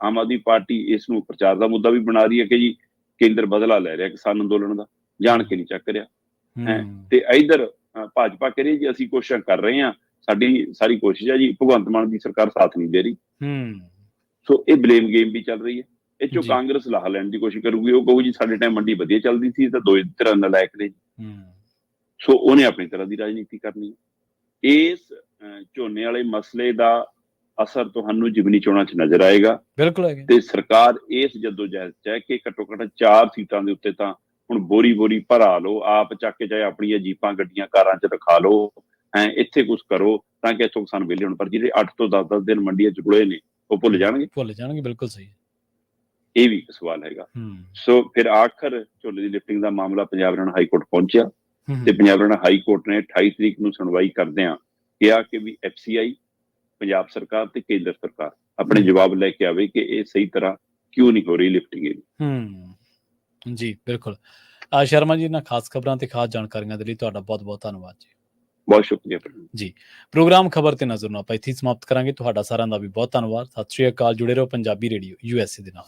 ਆਮ ਆਦਮੀ ਪਾਰਟੀ ਇਸ ਨੂੰ ਪ੍ਰਚਾਰ ਦਾ ਮੁੱਦਾ ਵੀ ਬਣਾ ਰਹੀ ਹੈ ਕਿ ਜੀ ਕੇਂਦਰ ਬਦਲਾ ਲੈ ਰਿਹਾ ਕਿਸਾਨ ਅੰਦੋਲਨ ਦਾ, ਜਾਣ ਕੇ ਨਹੀਂ ਚੱਕ ਰਿਹਾ। ਤੇ ਇਧਰ ਭਾਜਪਾ ਕਹਿ ਰਹੀ ਜੀ ਅਸੀਂ ਕੋਸ਼ਿਸ਼ਾਂ ਕਰ ਰਹੇ ਹਾਂ, ਸਾਡੀ ਸਾਰੀ ਕੋਸ਼ਿਸ਼ ਹੈ ਜੀ, ਭਗਵੰਤ ਮਾਨ ਦੀ ਸਰਕਾਰ ਸਾਥ ਨਹੀਂ ਦੇ ਰਹੀ। ਸੋ ਇਹ ਬਲੇਮ ਗੇਮ ਵੀ ਚੱਲ ਰਹੀ ਹੈ। ਇਹ ਚੋਂ ਕਾਂਗਰਸ ਲਾਹਾ ਲੈਣ ਦੀ ਕੋਸ਼ਿਸ਼ ਕਰੂਗੀ। ਉਹ ਕਹੂ ਜੀ ਸਾਡੇ ਟਾਈਮ ਮੰਡੀ ਵਧੀਆ ਚੱਲਦੀ ਸੀ ਤਾਂ 2 ਤਰ੍ਹਾਂ ਨਲਾਇਕ ਨੇ। ਸੋ ਉਹਨੇ ਆਪਣੀ ਤਰ੍ਹਾਂ ਦੀ ਰਾਜਨੀਤੀ ਕਰਨੀ ਹੈ। ਇਸ ਝੋਨੇ ਵਾਲੇ ਮਸਲੇ ਦਾ ਅਸਰ ਤੁਹਾਨੂੰ ਜਿਮਨੀ ਚੋਣਾਂ 'ਚ ਨਜ਼ਰ ਆਏਗਾ। ਬਿਲਕੁਲ। ਤੇ ਸਰਕਾਰ ਇਸ ਜਦੋਜਹਿਦ 'ਚ ਹੈ ਕਿ ਘੱਟੋ ਘੱਟ 4 ਸੀਟਾਂ ਦੇ ਉੱਤੇ ਤਾਂ ਹੁਣ ਬੋਰੀ ਭਰਾ ਲਓ, ਆਪ ਚੱਕ ਕੇ ਚਾਹੇ ਆਪਣੀਆਂ ਜੀਪਾਂ, ਗੱਡੀਆਂ, ਕਾਰਾਂ 'ਚ ਰਖਾ ਲਓ, ਇੱਥੇ ਕੁਛ ਕਰੋ ਤਾਂ ਕਿ ਇੱਥੋਂ ਕਿਸਾਨ ਵਿਹਲੇ ਹੋਣ। ਪਰ ਜਿਹੜੇ 8 ਤੋਂ 10 ਦਿਨ ਮੰਡੀਆਂ 'ਚ ਰੁਲੇ ਨੇ ਉਹ ਭੁੱਲ ਜਾਣਗੇ। ਬਿਲਕੁਲ ਸਹੀ। ਇਹ ਵੀ ਇੱਕ ਸਵਾਲ ਹੈਗਾ। ਸੋ ਫਿਰ ਆਖਰ ਝੋਨੇ ਦੀ ਲਿਫਟਿੰਗ ਦਾ ਮਾਮਲਾ ਪੰਜਾਬ ਹਰਿਆਣਾ ਹਾਈ ਕੋਰਟ ਪਹੁੰਚਿਆ ਤੇ ਪੰਜਾਬ ਹਰਿਆਣਾ ਹਾਈ ਕੋਰਟ ਨੇ 28 ਤਰੀਕ ਨੂੰ ਸੁਣਵਾਈ ਕਰਦਿਆਂ ਕਿਹਾ ਕਿ ਵੀ FCI, ਪੰਜਾਬ ਸਰਕਾਰ ਤੇ ਕੇਂਦਰ ਸਰਕਾਰ ਆਪਣੇ ਜਵਾਬ ਲੈ ਕੇ ਆਵੇ ਕਿ ਇਹ ਸਹੀ ਤਰ੍ਹਾਂ ਕਿਉਂ ਨਹੀਂ ਹੋ ਰਹੀ ਲਿਫਟਿੰਗ। ਜੀ ਬਿਲਕੁਲ। ਸ਼ਰਮਾ ਜੀ, ਇਹਨਾਂ ਖਾਸ ਖਬਰਾਂ ਤੇ ਖਾਸ ਜਾਣਕਾਰੀਆਂ ਦੇ ਲਈ ਤੁਹਾਡਾ ਬਹੁਤ ਬਹੁਤ ਧੰਨਵਾਦ ਜੀ। ਬਹੁਤ ਸ਼ੁਕਰੀਆ ਜੀ। ਪ੍ਰੋਗਰਾਮ ਖਬਰ ਤੇ ਨਜ਼ਰ ਨੂੰ ਆਪਾਂ ਇੱਥੇ ਸਮਾਪਤ ਕਰਾਂਗੇ। ਤੁਹਾਡਾ ਸਾਰਿਆਂ ਦਾ ਵੀ ਬਹੁਤ ਧੰਨਵਾਦ। ਸਤਿ ਸ਼੍ਰੀ ਅਕਾਲ। ਜੁੜੇ ਰਹੋ ਪੰਜਾਬੀ ਰੇਡੀਓ USA ਦੇ ਨਾਲ।